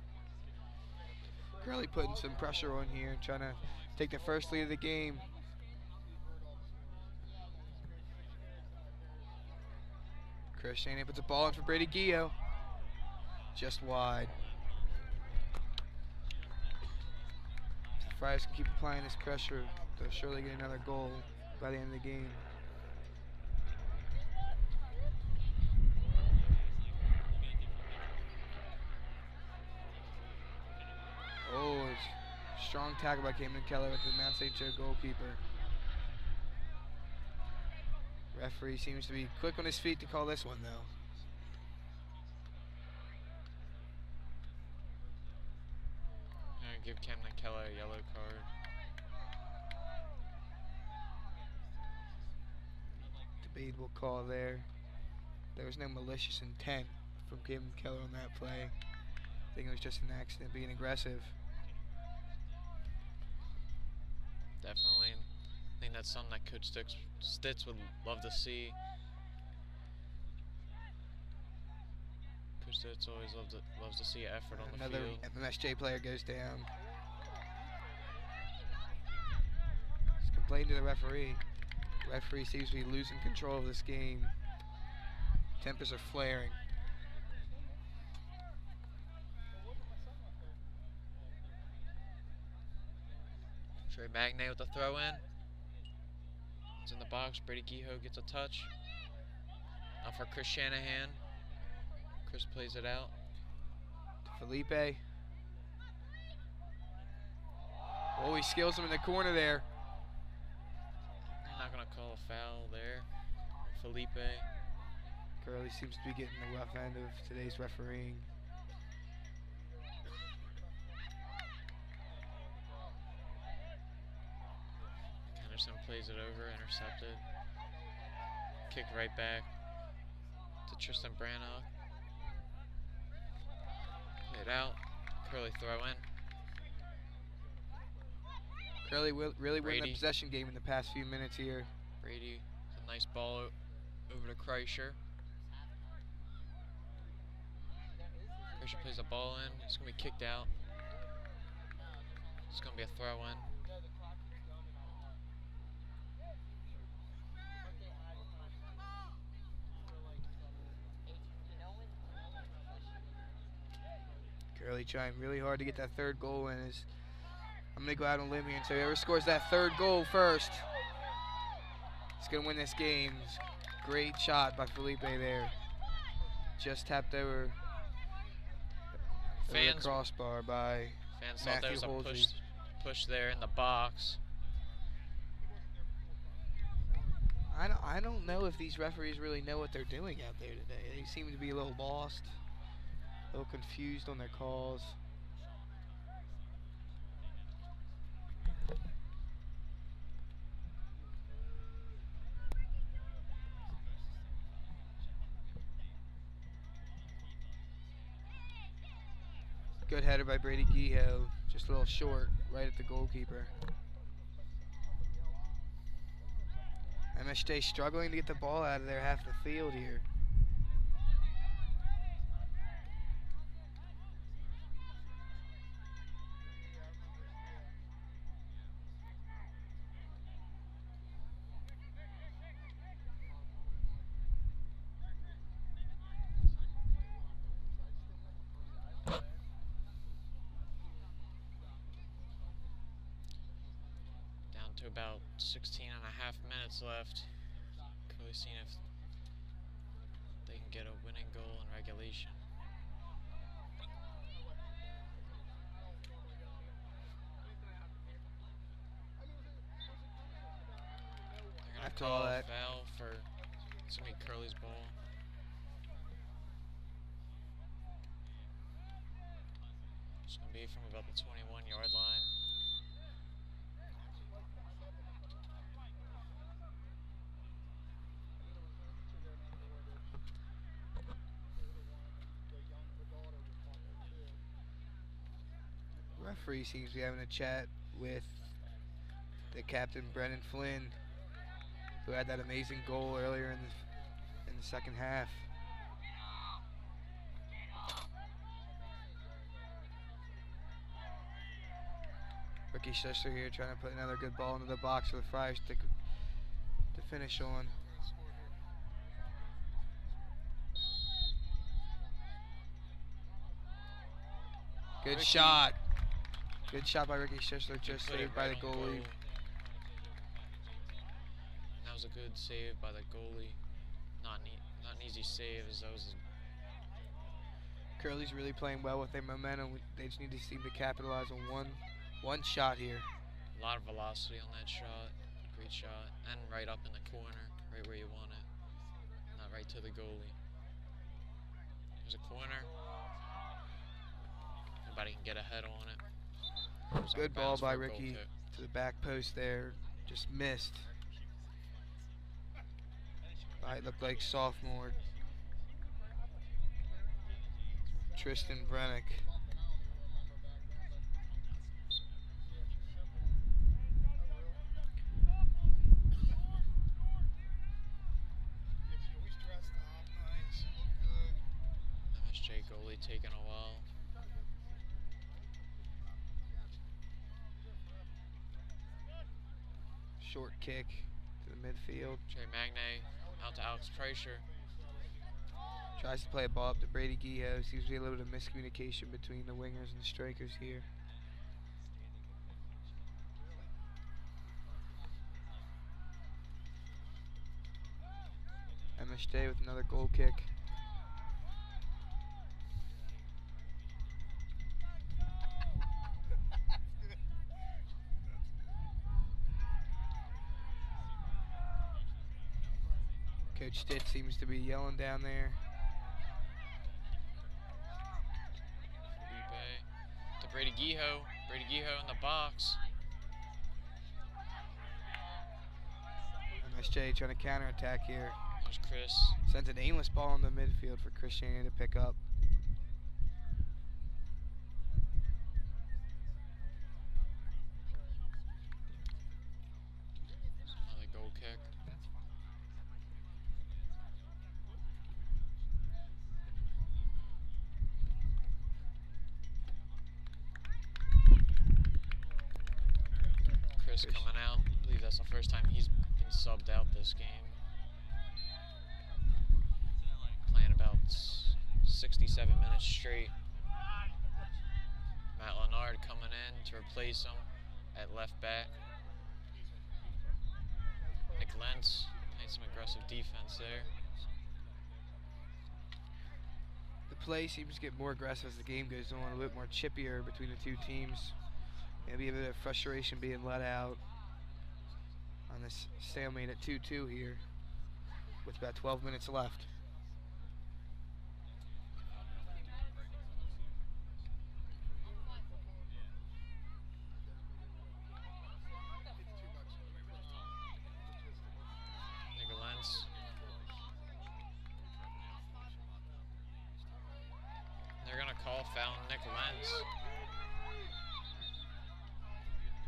Curley putting some pressure on here, trying to take the first lead of the game. Chris Shane puts a ball in for Brady Gio. Just wide. If the Friars can keep applying this pressure, they'll surely get another goal by the end of the game. Oh, strong tackle by Camden Keller with the Mount St. Joe goalkeeper. Referee seems to be quick on his feet to call this one, though. I'm gonna give Camden Keller a yellow card. Debatable call there. There was no malicious intent from Camden Keller on that play. I think it was just an accident being aggressive. Definitely. I think that's something that Coach Stitz would love to see. Coach Stitz always loves to see effort on the Another field. MSJ player goes down. He's complaining to the referee. The referee seems to be losing control of this game. Tempers are flaring. Trey Magne with the throw-in. It's in the box. Brady Giho gets a touch. Now for Chris Shanahan. Chris plays it out. To Felipe. Oh, he skills him in the corner there. I'm not going to call a foul there. Felipe. Curley seems to be getting the rough end of today's refereeing. Henderson plays it over, intercepted. Kick right back to Tristan Brannock. Played out. Curley throw in. Curley really winning Brady. the possession game in the past few minutes here. Brady, a nice ball Over to Kreischer. Kreischer plays a ball in. It's going to be kicked out. It's going to be a throw in. Curley trying really hard to get that third goal in. I'm going to go out on a limb here and say whoever scores that third goal first is going to win this game. Great shot by Felipe there. Just tapped over the crossbar by fans Matthew thought there was Holsey. a push there in the box. I don't know if these referees really know what they're doing out there today. They seem to be a little lost, a little confused on their calls. Good header by Brady Guijo, just a little short, right at the goalkeeper. MSJ struggling to get the ball out of there half the field here. Down to about 16 and a half minutes left. Curley seeing if they can get a winning goal in regulation. They're going to call a foul for, it's going to be Curley's ball. It's going to be from about the 21-yard line. Referee seems to be having a chat with the captain, Brennan Flynn, who had that amazing goal earlier in the second half. Ricky Schuster here trying to put another good ball into the box for the Friars to finish on. Good shot. Good shot by Ricky Schuster, just saved by the goalie. That was a good save by the goalie. Not an easy save, as that was. Curley's really playing well with their momentum. They just need to seem to capitalize on one shot here. A lot of velocity on that shot. Great shot. And right up in the corner, right where you want it. Not right to the goalie. There's a corner. Nobody can get a head on it. Good ball by Ricky to the back post there. Just missed. It looked like sophomore Tristan Brennick. MSJ goalie taking a while. Short kick to the midfield. Trey Magne out to Alex Kreischer. Tries to play a ball up to Brady Guijo. Seems to be a little bit of miscommunication between the wingers and the strikers here. MSJ with another goal kick. Coach Stitt seems to be yelling down there. Felipe to Brady Guijo. Brady Guijo in the box. MSJ trying to counterattack here. There's Chris. Sends an aimless ball in the midfield for Christiani to pick up. Another goal kick. Chris coming out. I believe that's the first time he's been subbed out this game. Playing about 67 minutes straight. Matt Leonard coming in to replace him at left back. Nick Lentz playing some aggressive defense there. The play seems to get more aggressive as the game goes on, a bit more chippier between the two teams. Maybe a bit of frustration being let out on this stalemate at 2-2 here with about 12 minutes left. They're going to call foul Nick Lentz.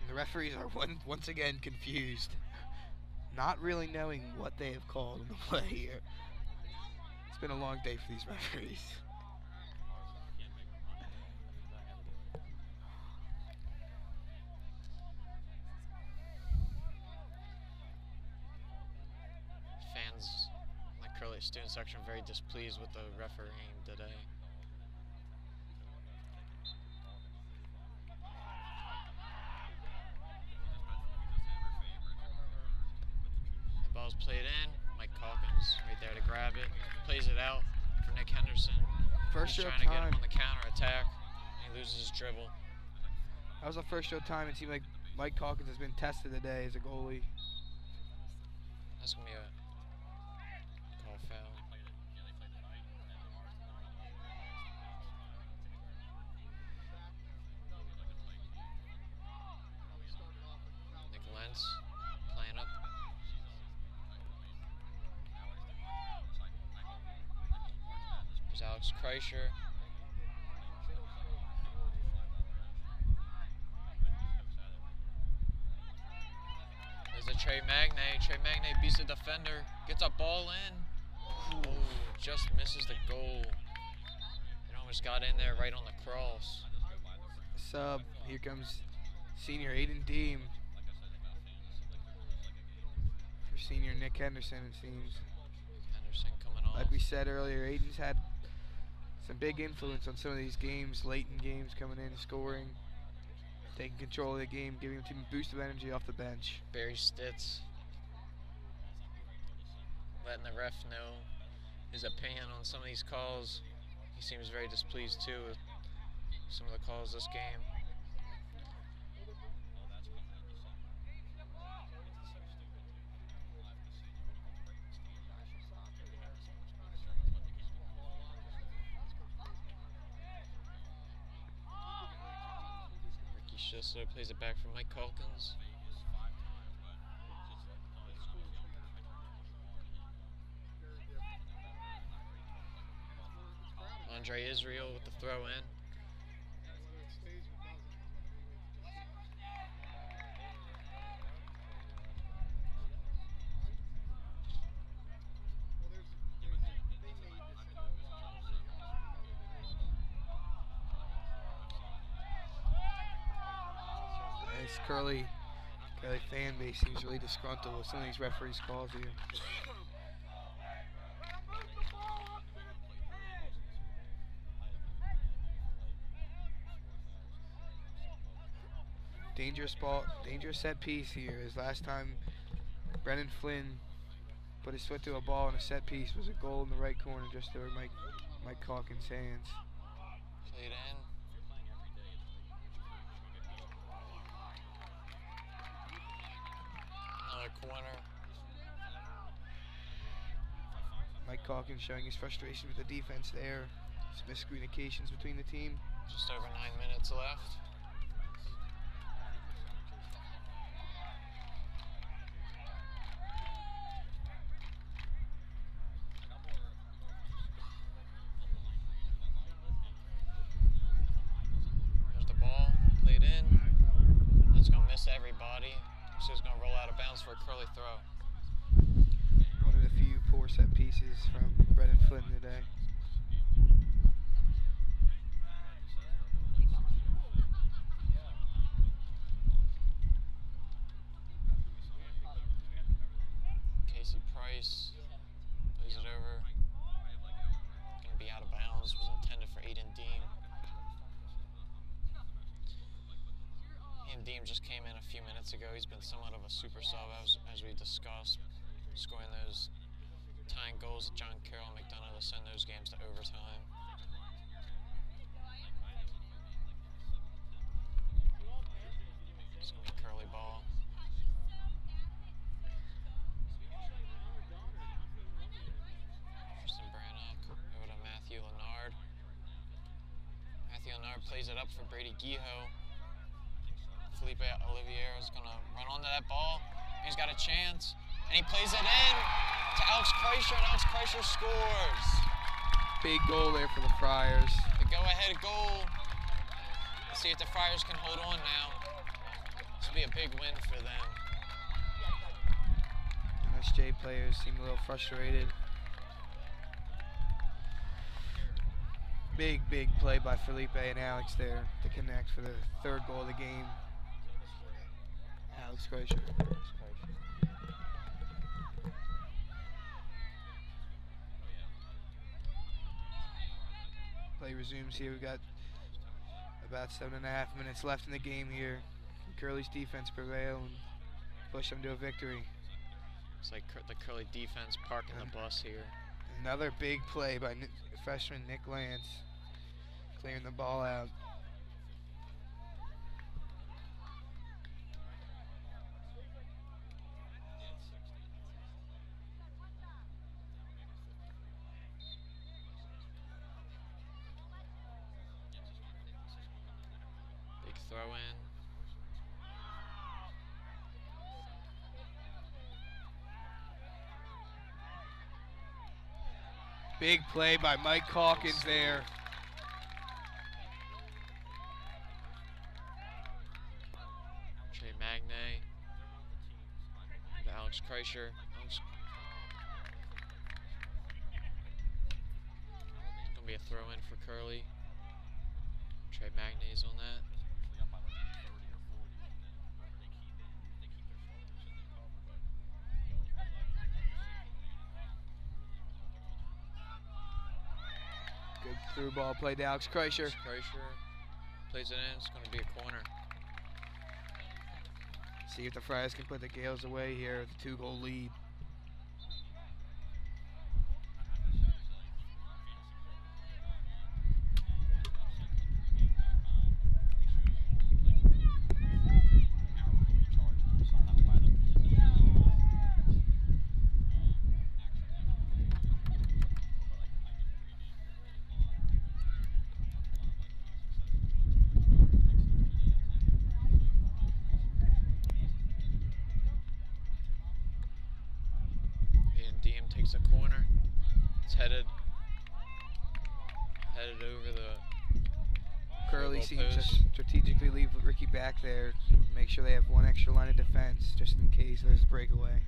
The referees are once again confused, not really knowing what they have called in the play here. It's been a long day for these referees. Fans in the Curley student section very displeased with the refereeing today. Ball's played in. Mike Calkins right there to grab it. Plays it out for Nick Henderson. First He's show trying to get time. him on the counter attack. And he loses his dribble. That was the first show time. It seemed like Mike Calkins has been tested today as a goalie. That's going to be a call foul. Nick Lentz playing up. There's Alex Kreischer. There's a Trey Magne. Trey Magne beats the defender. Gets a ball in. Oh, just misses the goal. It almost got in there right on the cross. Sub. Here comes senior Aiden Deem. For senior Nick Henderson, it seems. Henderson coming off. Like we said earlier, Aiden's had some big influence on some of these games, late in games, coming in, scoring, taking control of the game, giving the team a boost of energy off the bench. Barry Stitz letting the ref know his opinion on some of these calls. He seems very displeased too with some of the calls this game. Schisler plays it back for Mike Calkins. Andre Israel with the throw in. Curley fan base seems really disgruntled with some of these referees' calls here. Dangerous ball, dangerous set piece here. As last time Brennan Flynn put his foot to a ball and a set piece was a goal in the right corner just over Mike Calkins' hands. Played in. Corner. Mike Calkins showing his frustration with the defense there. Some miscommunications between the team. Just over 9 minutes left. There's the ball, played in. That's going to miss everybody. So it's going to roll out of bounds for a Curley throw. One of the few poor set pieces from Brennan Flynn today. Casey Price plays it over. Going to be out of bounds. Was intended for Aiden Deem. Aiden Deem just came in a few minutes ago. He's been somewhat of a super sub as we discussed, scoring those tying goals with John Carroll and McDonough to send those games to overtime. It's going to be a Curley ball. Tristan Brannock over to Matthew Leonard. Matthew Leonard plays it up for Brady Guijo. Felipe Oliveira is going to run onto that ball. He's got a chance, and he plays it in to Alex Kreischer, and Alex Kreischer scores. Big goal there for the Friars. The go-ahead goal. Let's see if the Friars can hold on now. This will be a big win for them. MSJ players seem a little frustrated. Big play by Felipe and Alex there to connect for the third goal of the game. Alex Kreischer. Play resumes here. We've got about 7.5 minutes left in the game here. Curley's defense prevail and push them to a victory. It's like the Curley defense parking the bus here. Another big play by freshman Nick Lance, clearing the ball out. Big throw in. Big play by Mike Calkins there. Trey Magne to Alex Kreischer. It's going to be a throw in for Curley. Trey Magne's on that. Good through ball play to Alex Kreischer. Kreischer plays it in. It's going to be a corner. See if the Friars can put the Gales away here with a 2-goal lead. Takes a corner. It's headed over the Curley seems post. to strategically leave Ricky back there, make sure they have one extra line of defense just in case there's a breakaway.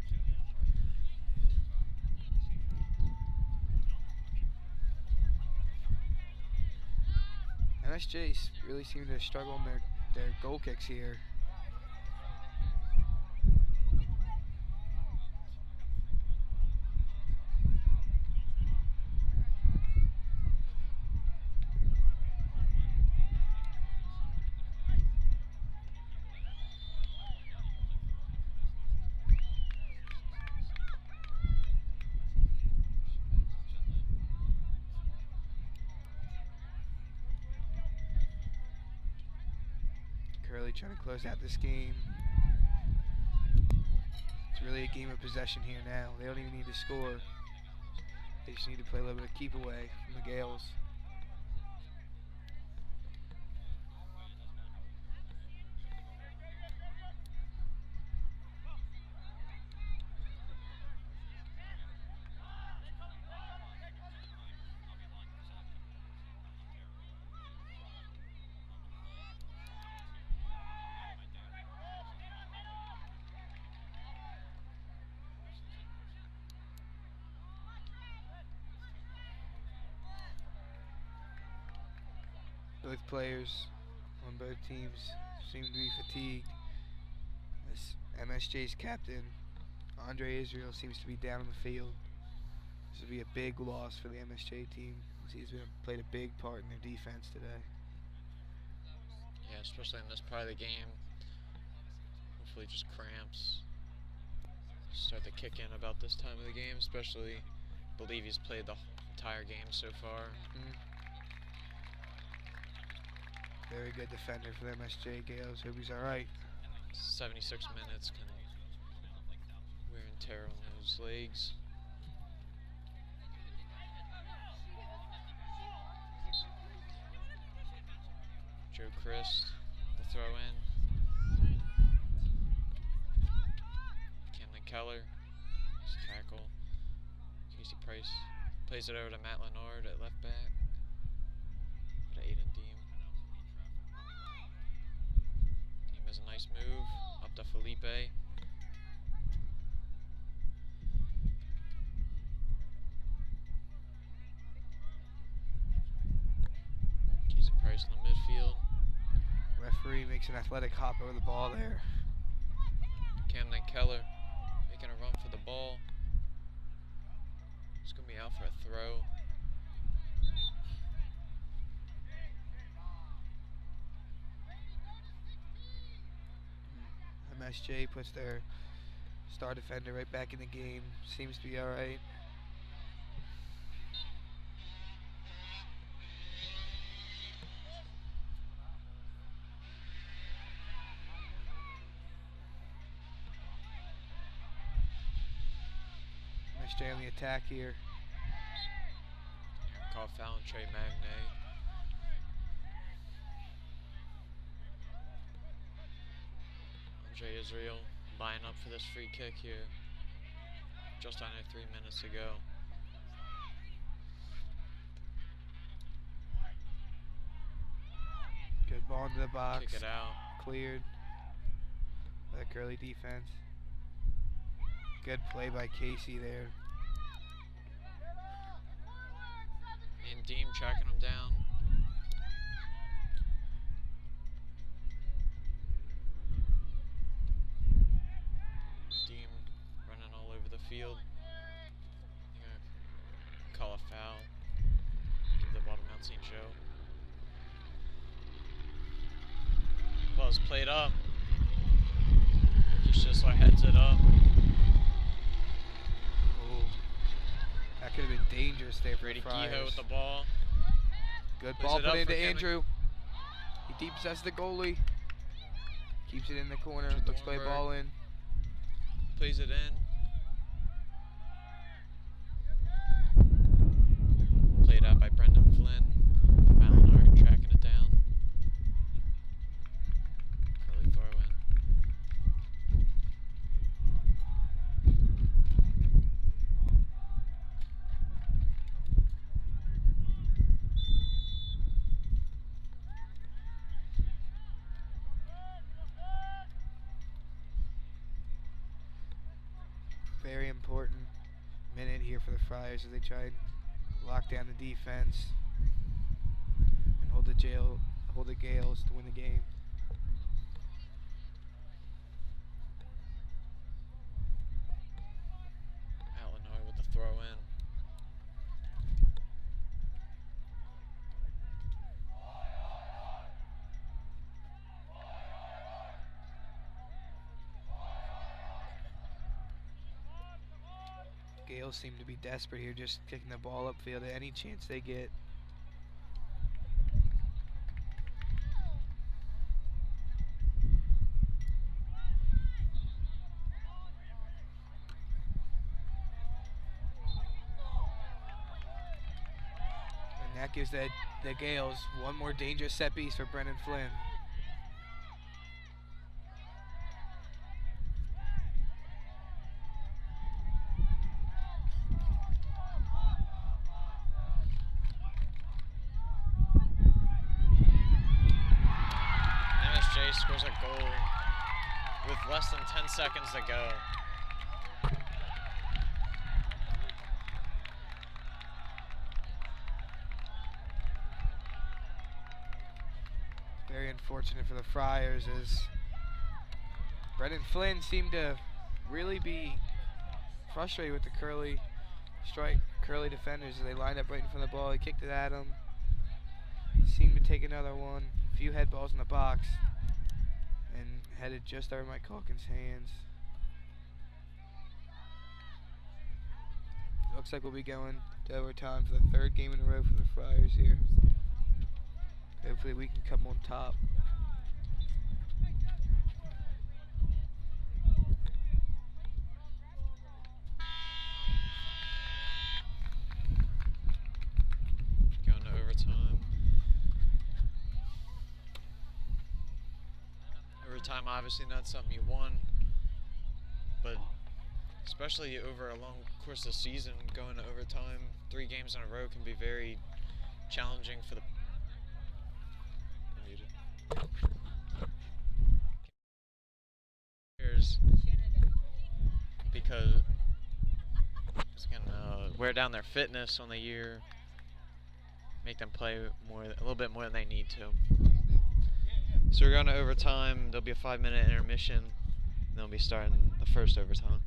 MSJ really seem to struggle in their goal kicks here. Curley trying to close out this game. It's really a game of possession here now. They don't even need to score. They just need to play a little bit of keep away from the Gales. Both players on both teams seem to be fatigued. As MSJ's captain, Andre Israel seems to be down on the field. This would be a big loss for the MSJ team, as he's played a big part in their defense today. Yeah, especially in this part of the game. Hopefully just cramps start to kick in about this time of the game, especially I believe he's played the entire game so far. Very good defender for the MSJ Gales. Hope he's alright. 76 minutes, kind of wear and tear on those legs. Joe Christ, the throw in. Camden Keller, his tackle. Casey Price plays it over to Matt Leonard at left back. To Aiden Deem. Deem has a nice move up to Felipe. Casey Price in the midfield. Referee makes an athletic hop over the ball there. Camden Keller making a run for the ball. It's going to be out for a throw. MSJ puts their star defender right back in the game. Seems to be alright. MSJ on the attack here. Call foul on Trey Magnay. Andre Israel lining up for this free kick here. Just under 3 minutes ago. Good ball into the box. Kick it out. Cleared by the Curley defense. Good play by Casey there. And Deem tracking him down. Deem running all over the field. They're gonna call a foul. Give the ball to Mount St. Joe. Ball's played up. Schisler heads it up. Oh, that could have been dangerous there for Brady the Friars. Kehoe with the ball. Good Plays ball it put up into for Andrew. He deep possesses the goalie. Keeps it in the corner. To Looks to play Thornburg. ball in. Plays it in. Played out by Brendan Flynn. Malinard tracking it down. Curley throw in. Very important minute here for the Friars as they try and lock down the defense and hold the Gales to win the game. Malinard with the throw in. Gales seem to be desperate here, just kicking the ball upfield at any chance they get. And that gives the Gales one more dangerous set piece for Brendan Flynn. MSJ scores a goal with less than 10 seconds to go. Very unfortunate for the Friars as Brendan Flynn seemed to really be frustrated with the Curley defenders as they lined up right in front of the ball. He kicked it at him. Seemed to take another one. A few head balls in the box. And headed just over Mike Hawkins' hands. Looks like we'll be going to overtime for the third game in a row for the Friars here. Hopefully we can come on top. Going to overtime. Overtime, obviously not something you want, but especially over a long course of the season, going to overtime 3 games in a row can be very challenging for the players because it's going to wear down their fitness on the year, make them play a little bit more than they need to. So we're going to overtime. There'll be a 5-minute intermission, and then we'll be starting the first overtime.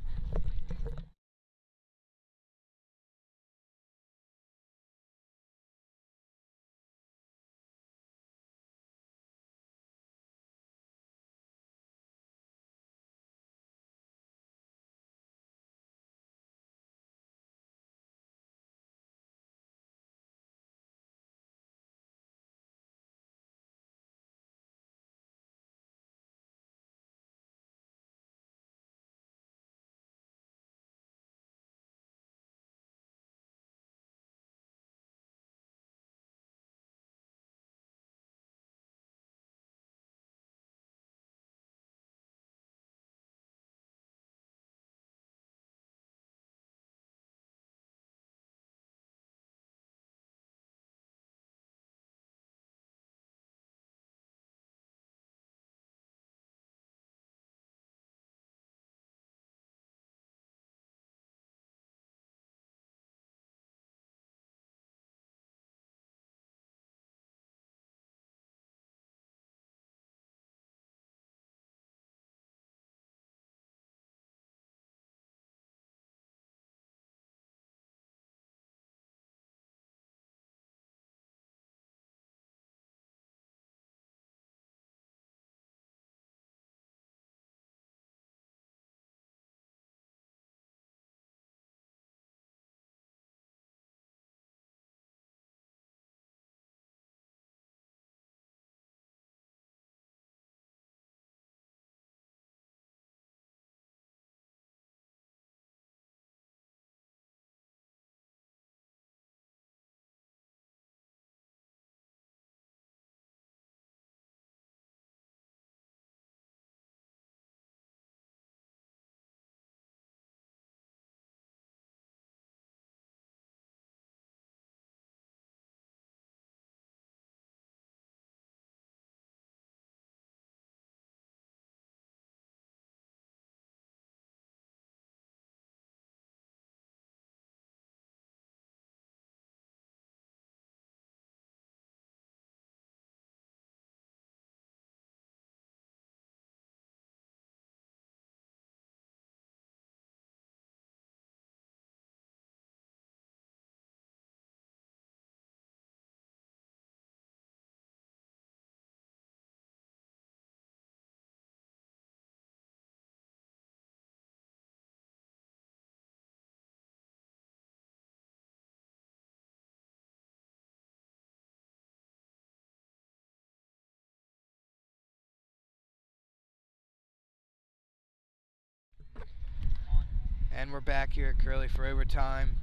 And we're back here at Curley for overtime.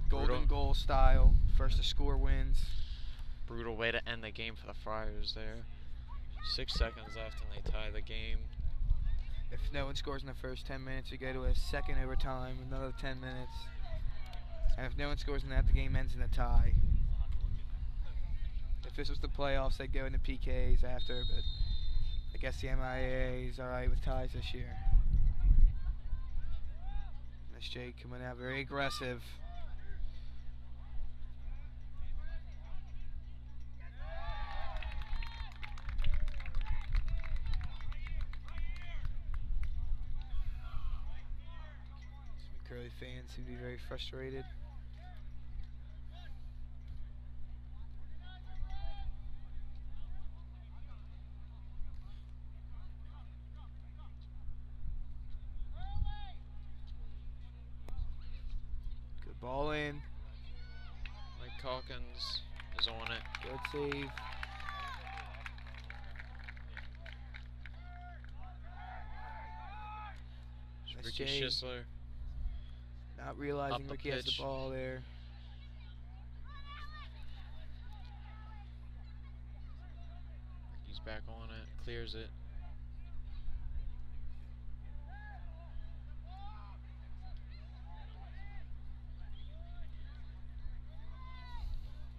Golden goal style. First to score wins. Brutal way to end the game for the Friars there. 6 seconds left and they tie the game. If no one scores in the first 10 minutes, we go to a second overtime, another 10 minutes. And if no one scores in that, the game ends in a tie. If this was the playoffs, they'd go into PKs after, but I guess the MIA is alright with ties this year. SJ coming out very aggressive. Curley fans seem to be very frustrated. Good ball in. Mike Calkins is on it. Good save. Ricky Jay Schisler. not realizing Up the Ricky has the pitch. ball there. Ricky's back on it. Clears it.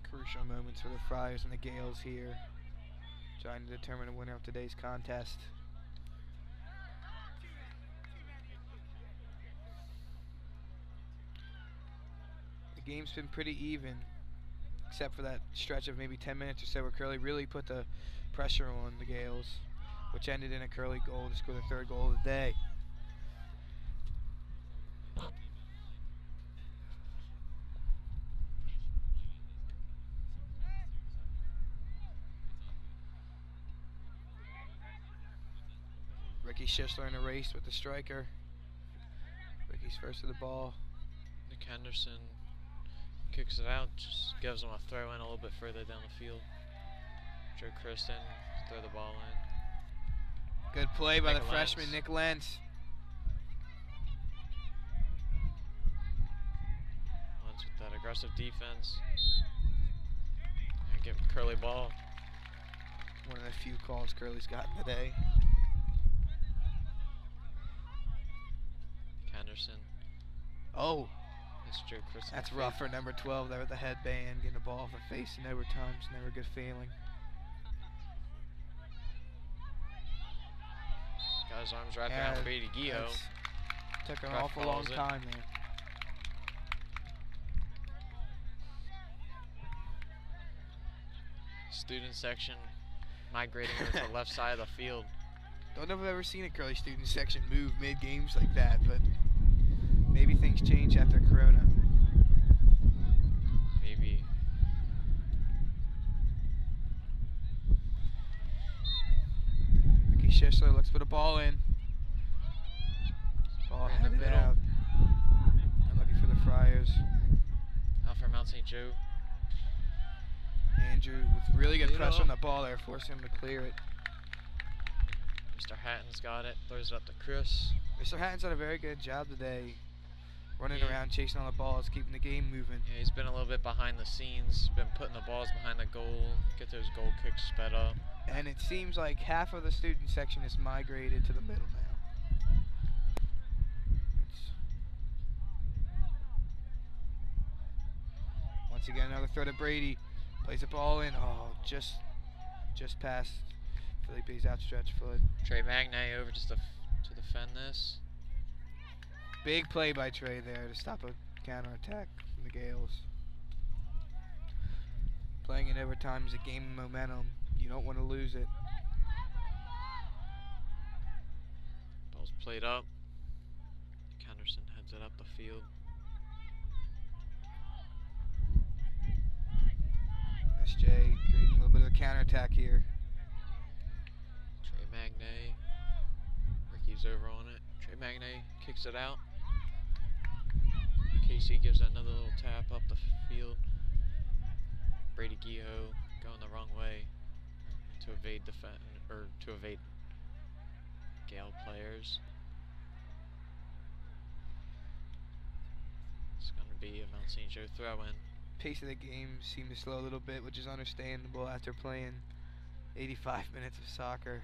Crucial moments for the Friars and the Gales here, trying to determine the winner of today's contest. The game's been pretty even, except for that stretch of maybe 10 minutes or so where Curley really put the pressure on the Gales, which ended in a Curley goal to score the third goal of the day. Ricky Schisler in a race with the striker. Ricky's first to the ball. Nick Henderson kicks it out, just gives him a throw in a little bit further down the field. Joe Kristen, throw the ball in. Good play by Nick the freshman, Lentz. Nick Lentz. Lentz with that aggressive defense. And give Curley ball. One of the few calls Curley's gotten today. Henderson. Oh, It's Joe Kristen. that's rough for number 12 there with the headband. Getting the ball off the face in overtime is never a good feeling. Got his arms wrapped Yeah, around Brady Guijo. Took an Ref awful long calls it. time there. Student section migrating over to the left side of the field. Don't know if I've ever seen a Curley student section move mid-games like that, but maybe things change after Corona. Maybe. Ricky Schisler looks for the ball in. Ball In the headed middle. out. Unlucky for the Friars. Out for Mount St. Joe. Andrew with really good Get pressure up. on the ball there, forcing him to clear it. Mr. Hatton's got it. Throws it up to Chris. Mr. Hatton's done a very good job today, running Yeah. around, chasing all the balls, keeping the game moving. Yeah, he's been a little bit behind the scenes. Been putting the balls behind the goal. Get those goal kicks sped up. And it seems like half of the student section is migrated to the middle now. Once again, another throw to Brady. Plays the ball in. Oh, just past Felipe's outstretched foot. Trey Magnay over just to defend this. Big play by Trey there to stop a counterattack from the Gales. Playing in overtime is a game of momentum. You don't want to lose it. Ball's played up. Henderson heads it up the field. SJ creating a little bit of a counterattack here. Trey Magnay. Ricky's over on it. Trey Magnay kicks it out. Casey gives it another little tap up the field. Brady Guijo going the wrong way to evade Gale players. It's going to be a Mount St. Joe throw-in. Pace of the game seemed to slow a little bit, which is understandable after playing 85 minutes of soccer.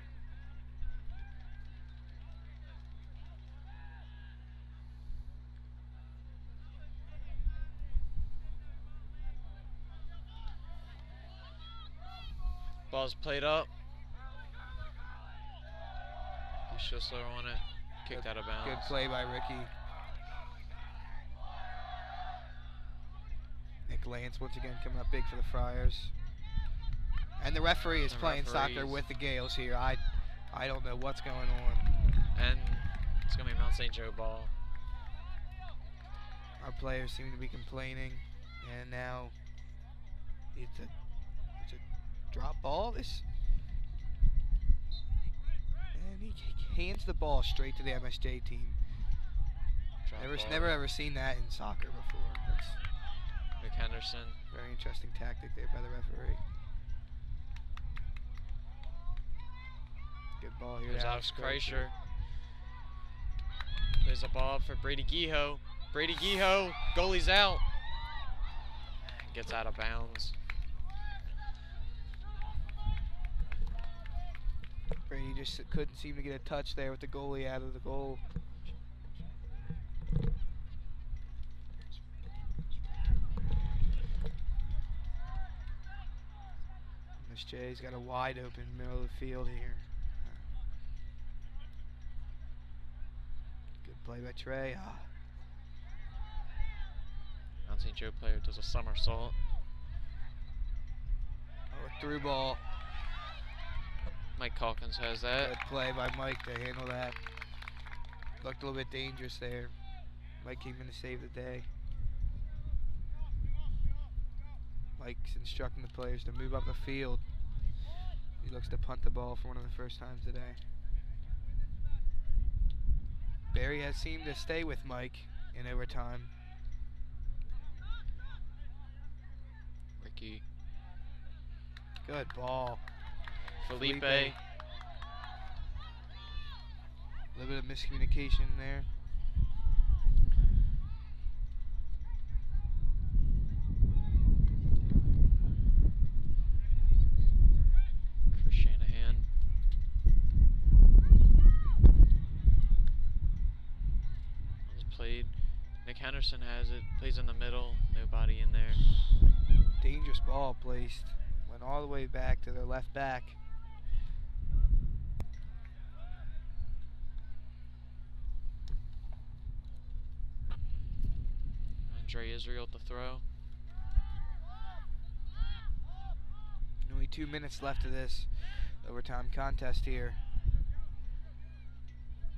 Ball's played up. Schisler on it. Kicked out of bounds. Good play by Ricky. Nick Lance once again coming up big for the Friars. And the referee is The playing soccer referees. with the Gales here. I don't know what's going on. And it's going to be Mount St. Joe ball. Our players seem to be complaining, and now it's a drop ball. And he hands the ball straight to the MSJ team. Never ever seen that in soccer before. That's Nick Henderson. very interesting tactic there by the referee. Good ball here. There's Alex Kreischer. There's a ball up for Brady Geho. Brady Geho, goalie's out. Gets out of bounds. Brady just couldn't seem to get a touch there with the goalie out of the goal. MSJ's got a wide open middle of the field here. Good play by Trey. Mount St. Joe player does a somersault. Oh, a through ball. Mike Calkins has that. Good play by Mike to handle that. Looked a little bit dangerous there. Mike came in to save the day. Mike's instructing the players to move up the field. He looks to punt the ball for one of the first times today. Barry has seemed to stay with Mike in overtime. Ricky. Good ball. Felipe. A little bit of miscommunication there. Chris Shanahan. Played. Nick Henderson has it. Plays in the middle. Nobody in there. Dangerous ball placed. Went all the way back to their left back. Andre Israel to throw. Only 2 minutes left of this overtime contest here.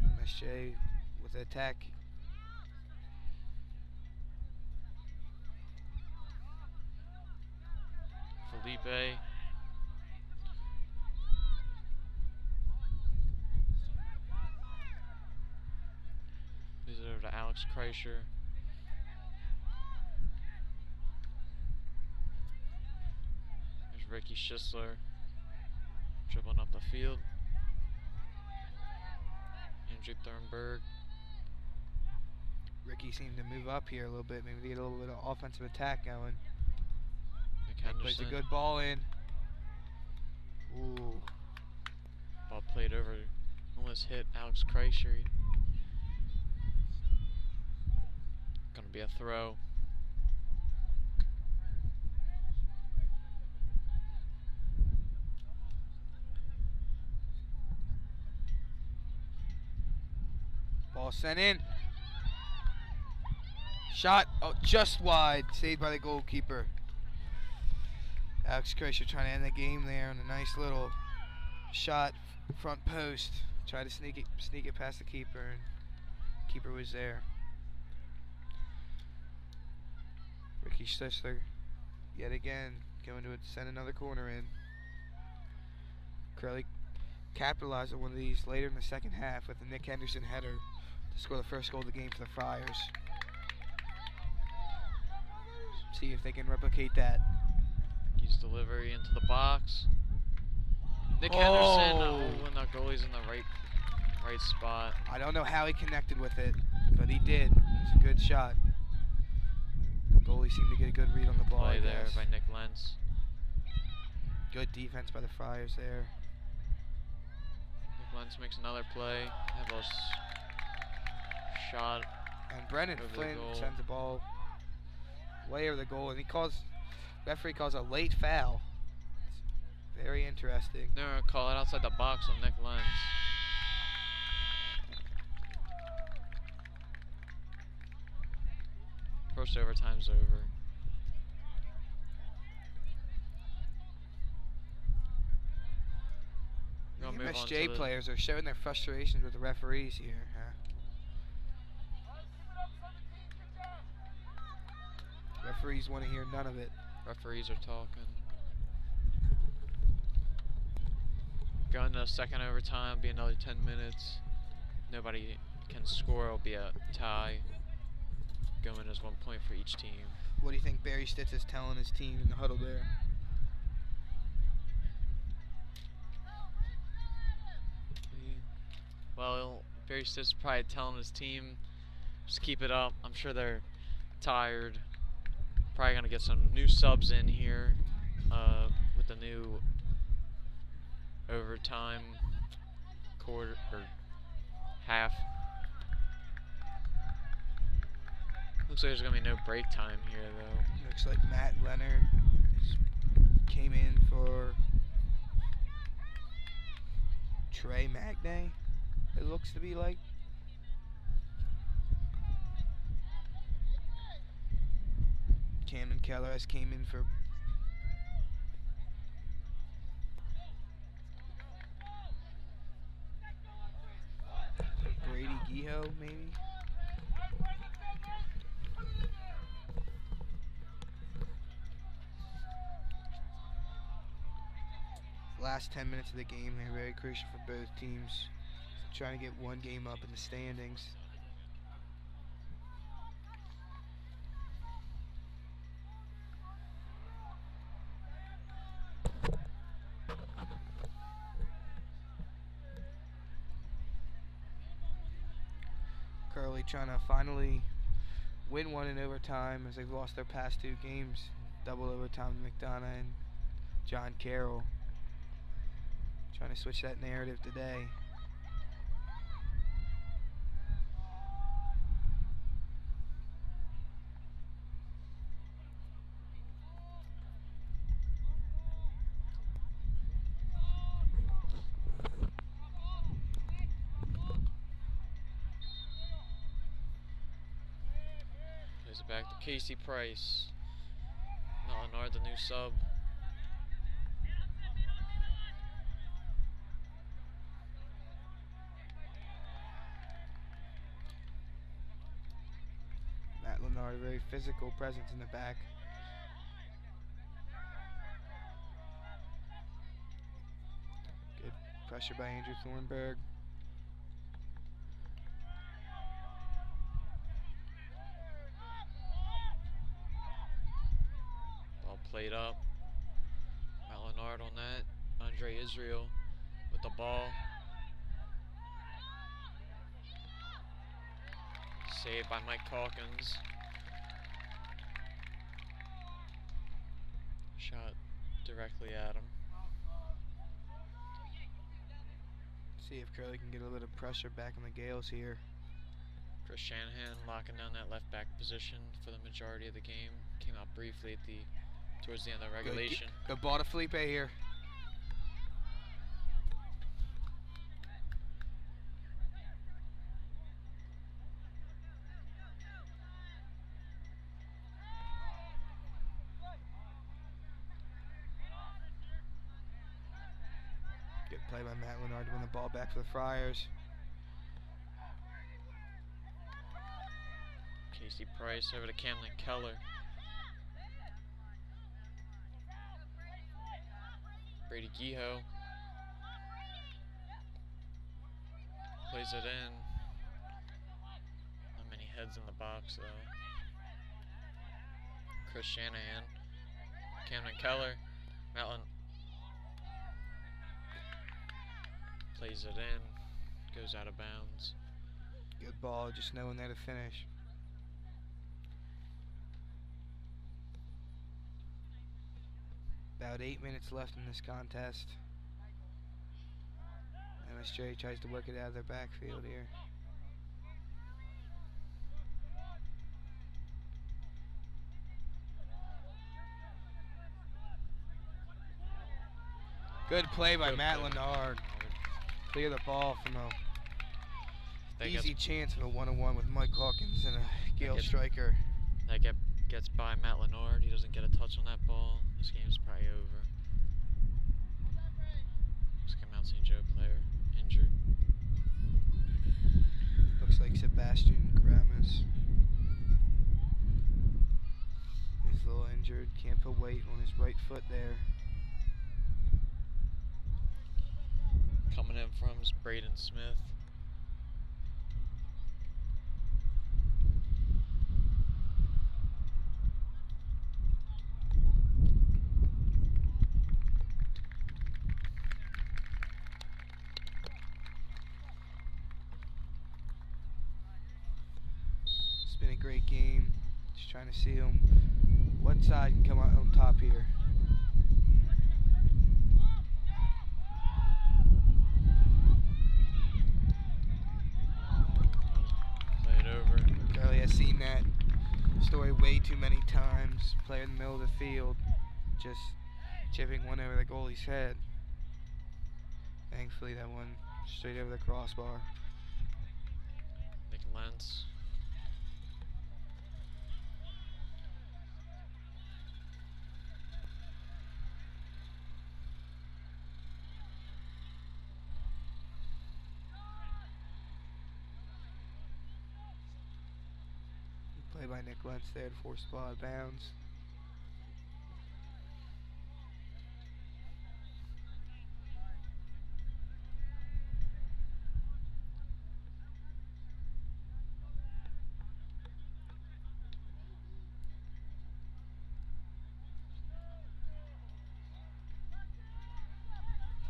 MSJ with the attack. Felipe. Plays it over to Alex Kreischer. There's Ricky Schisler dribbling up the field. Andrew Thornburg. Ricky seemed to move up here a little bit, maybe get a little bit of offensive attack going. Nick Henderson. Plays a good ball in. Ooh. Ball played over. Almost hit Alex Kreischer. Gonna be a throw. Ball sent in. Shot, oh, just wide, saved by the goalkeeper. Alex Kreischer trying to end the game there on a nice little shot, front post. Tried to sneak it past the keeper, and keeper was there. Ricky Schisler, yet again, going to send another corner in. Curley capitalized on one of these later in the second half with the Nick Henderson header to score the first goal of the game for the Friars. See if they can replicate that. His delivery into the box. Nick Henderson. Oh, and the goalie's in the right spot. I don't know how he connected with it, but he did. It's a good shot. The goalie seemed to get a good read on the ball. Play there by Nick Lentz. Good defense by the Friars there. Nick Lentz makes another play. Have a shot. And Brennan Flynn sends the ball way over the goal, and referee calls a late foul. It's very interesting. They're gonna call it outside the box on Nick Lentz. First overtime's over. The MSJ players are showing their frustrations with the referees here. referees want to hear none of it. Referees are talking. Going to second overtime, be another 10 minutes. Nobody can score, it'll be a tie. Going as 1 point for each team. What do you think Barry Stitz is telling his team in the huddle there? Well, Barry Stitz is probably telling his team, just keep it up. I'm sure they're tired. Probably going to get some new subs in here with the new overtime quarter or half. Looks like there's going to be no break time here, though. Looks like Matt Leonard came in for Trey Magnay, it looks to be like. Camden Keller has came in for Brady Guijo, maybe. Last 10 minutes of the game, they're very crucial for both teams. Trying to get one game up in the standings. Curley trying to finally win one in overtime as they've lost their past two games. Double overtime to McDonough and John Carroll. Trying to switch that narrative today. Plays it back to Casey Price. Melinard, the new sub. Matt Leonard, a very physical presence in the back. Good pressure by Andrew Thornburg. Ball played up. Matt Leonard on that. Andre Israel with the ball. Saved by Mike Calkins. Shot directly at him. See if Curley can get a little bit of pressure back on the Gales here. Chris Shanahan locking down that left back position for the majority of the game. Came out briefly at towards the end of the regulation. Good ball to Felipe here. Good play by Matt Leonard to win the ball back for the Friars. Casey Price over to Camden Keller. Brady Guijo plays it in. Not many heads in the box though. Chris Shanahan, Camden Keller, Matlin plays it in, goes out of bounds. Good ball, just knowing there to finish. About 8 minutes left in this contest. MSJ tries to work it out of their backfield here. Good play by Matt Leonard. Clear the ball from a easy chance of a one-on-one with Mike Hawkins and a Gale striker. That gets by Matt Leonard. He doesn't get a touch on that ball. This game is probably over. Looks like a Mount St. Joe player injured. Looks like Sebastian Gramas a little injured. Can't put weight on his right foot there. Coming in from is Braden Smith. It's been a great game. Just trying to see what side can come out on top here. Play it over. Curley has seen that story way too many times. Player in the middle of the field, just chipping one over the goalie's head. Thankfully, that one straight over the crossbar. Nick Lentz. Play by Nick Lentz there to force the ball out of bounds.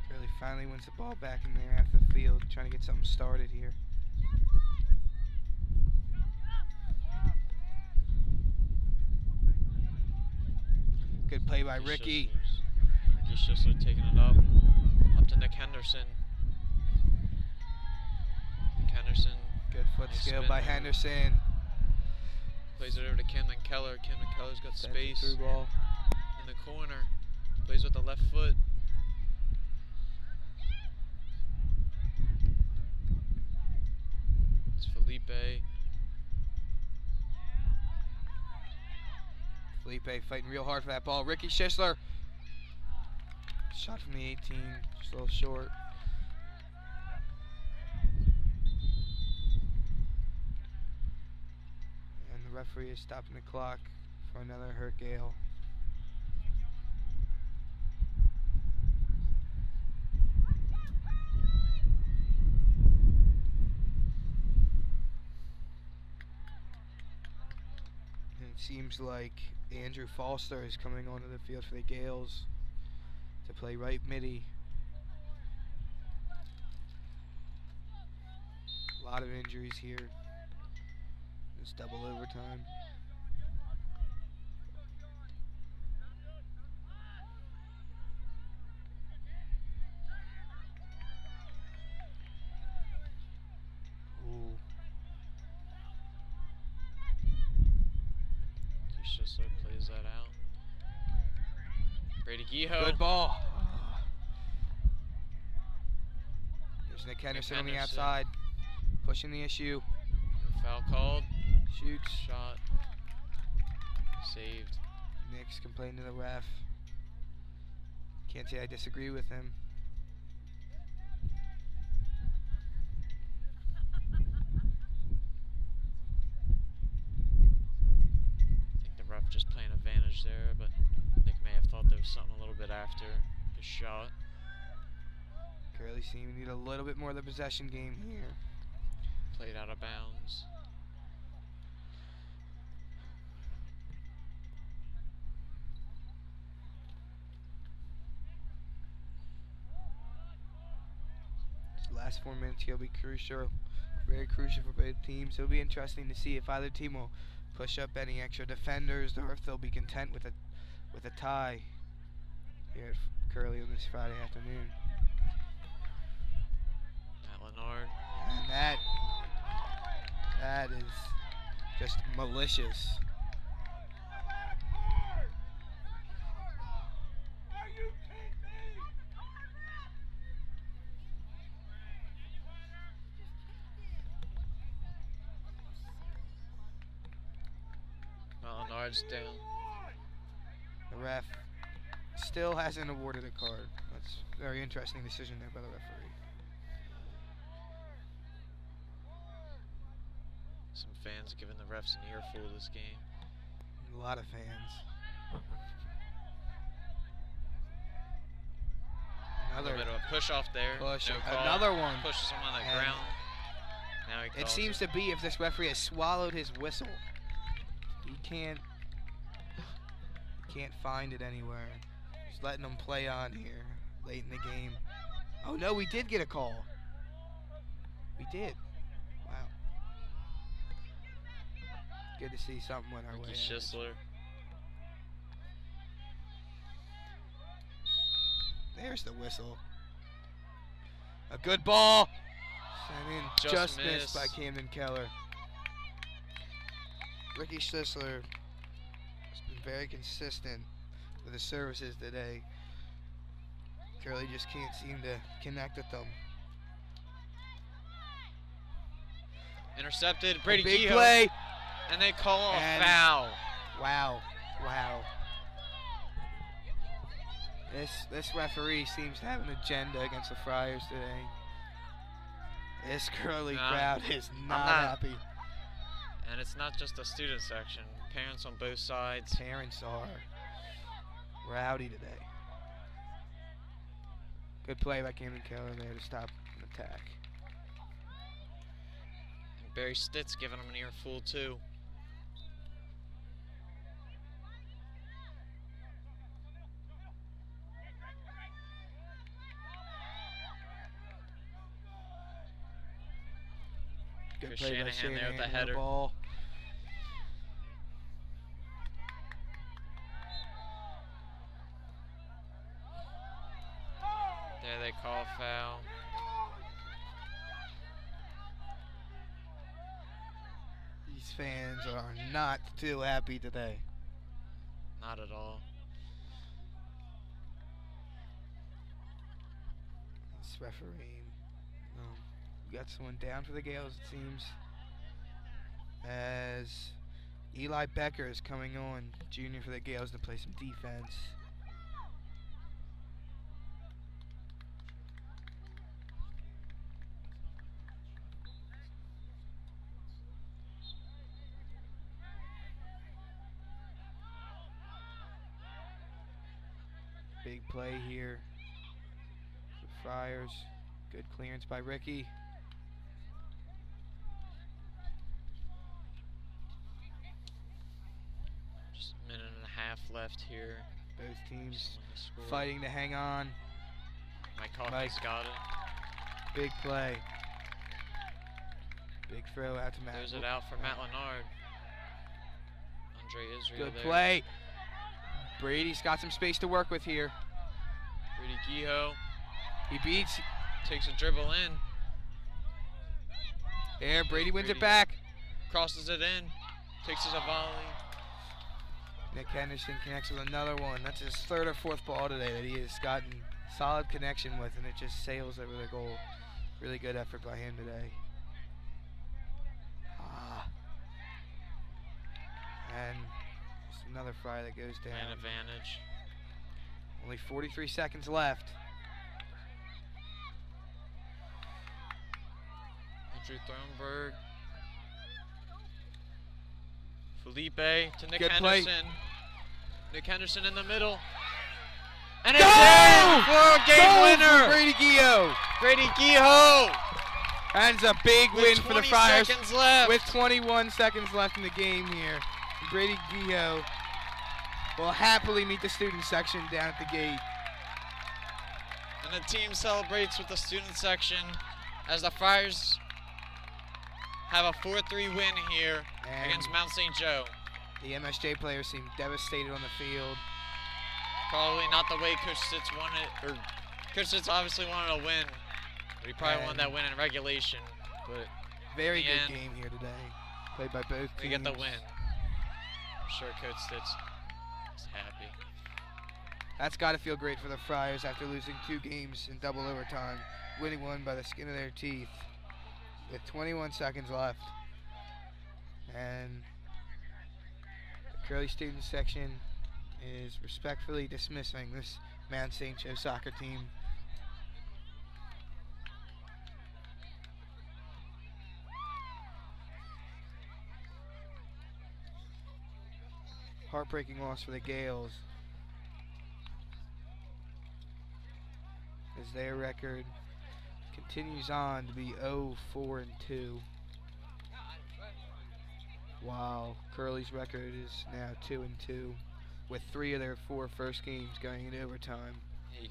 Curley finally wins the ball back in there after the field, trying to get something started here. Good play by Ricky. Ricky Schisler taking it up to Nick Henderson. Nick Henderson. Good foot Nice skill spin by there. Henderson. Plays it over to Camden Keller. Camden Keller's got Sends it space through ball. in the corner. Plays with the left foot. It's Felipe. Felipe fighting real hard for that ball. Ricky Schisler. Shot from the 18, just a little short. And the referee is stopping the clock for another hurt Gale. And it seems like Andrew Foster is coming onto the field for the Gales to play right midi. A lot of injuries here. It's double overtime. Ooh. Schisler plays that out. Brady Guijo. Good ball. There's Nick Henderson on the Henderson. outside, pushing the issue. Foul called. Shoots. Shot. Saved. Nick's complaining to the ref. Can't say I disagree with him. I think the ref just playing advantage there, but Nick may have thought there was something a little bit after his shot. Curley seems to need a little bit more of the possession game here. Played out of bounds. The last 4 minutes here will be crucial, very crucial for both teams. It'll be interesting to see if either team will push up any extra defenders or if they'll be content with a tie here at Curley on this Friday afternoon. Matt Lennard. And that is just malicious. Matt Lennard's down. The ref still hasn't awarded a card. That's a very interesting decision there by the referee. Some fans giving the refs an earful this game. A lot of fans. A little bit of a push off there. Push. No call. Another one. Pushes him on the And ground. Now he calls it seems to be if this referee has swallowed his whistle. He can't find it anywhere. Just letting them play on here late in the game. Oh no, we did get a call. We did. Wow. Good to see something went our way. Schisler. There's the whistle. A good ball. Sent in just missed by Camden Keller. Ricky Schisler has been very consistent with his services today. Curley just can't seem to connect with them. Intercepted. Brady Big Kehoe. play. And they call a foul. Wow. Wow. This referee seems to have an agenda against the Friars today. This Curley crowd is not happy. And it's not just the student section. Parents on both sides. Parents are rowdy today. Good play by Camden Keller there to stop an attack. And Barry Stitz giving him an earful too. Good Chris play by Shanahan there with the Shanahan header. Ball. There they call foul. These fans are not too happy today. Not at all. This referee. We got someone down for the Gales, it seems. As Eli Becker is coming on, junior for the Gales, to play some defense. Big play here for the Friars. Good clearance by Ricky. Just a minute and a half left here. Both teams fighting to hang on. Mike Hawkins got it. Big play. Big throw out to Matt. Throws it out for Matt Lennard. Andre Israel Good there. play. Brady's got some space to work with here. Brady Kehoe. He beats. Takes a dribble in. There, Brady wins it back. Crosses it in. Takes it a volley. Nick Henderson connects with another one. That's his third or fourth ball today that he has gotten solid connection with, and it just sails over the goal. Really good effort by him today. And just another fry that goes down. Man advantage. Only 43 seconds left. Andrew Thornburg. Felipe to Nick Good Henderson. play. Nick Henderson in the middle. And it's Goal! in for a game Goal winner. for Brady Kehoe. Brady Kehoe. That's a big win for the Friars. 20 seconds left. With 21 seconds left in the game here. Brady Kehoe will happily meet the student section down at the gate. And the team celebrates with the student section as the Friars have a 4-3 win here And against Mount St. Joe. the MSJ players seem devastated on the field. Probably not the way Coach Stitz wanted, or Coach Stitz obviously wanted a win, but he probably wanted that win in regulation. But Very in the good end, game here today. Played by both teams. we get the win. I'm sure Coach Stitz is happy. That's got to feel great for the Friars after losing 2 games in double overtime, winning one by the skin of their teeth with 21 seconds left. And the Curley student section is respectfully dismissing this Mount St. Joe soccer team. Heartbreaking loss for the Gales, as their record continues on to be 0-4-2. While Curley's record is now 2-2, with 3 of their 4 first games going into overtime. Yeah, you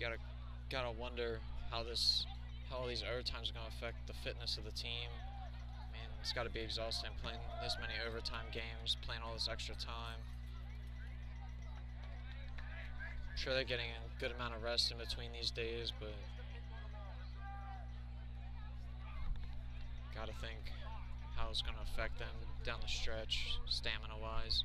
gotta wonder how all these overtimes are gonna affect the fitness of the team. I mean, it's got to be exhausting playing this many overtime games, playing all this extra time. I'm sure they're getting a good amount of rest in between these days, but gotta think how it's gonna affect them down the stretch, stamina-wise.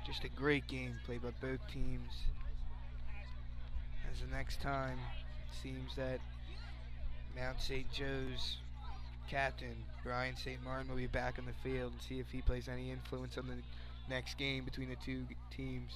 Just a great game played by both teams. As the next time, it seems that Mount St. Joe's captain, Brian St. Martin, will be back on the field and see if he plays any influence on the next game between the two teams.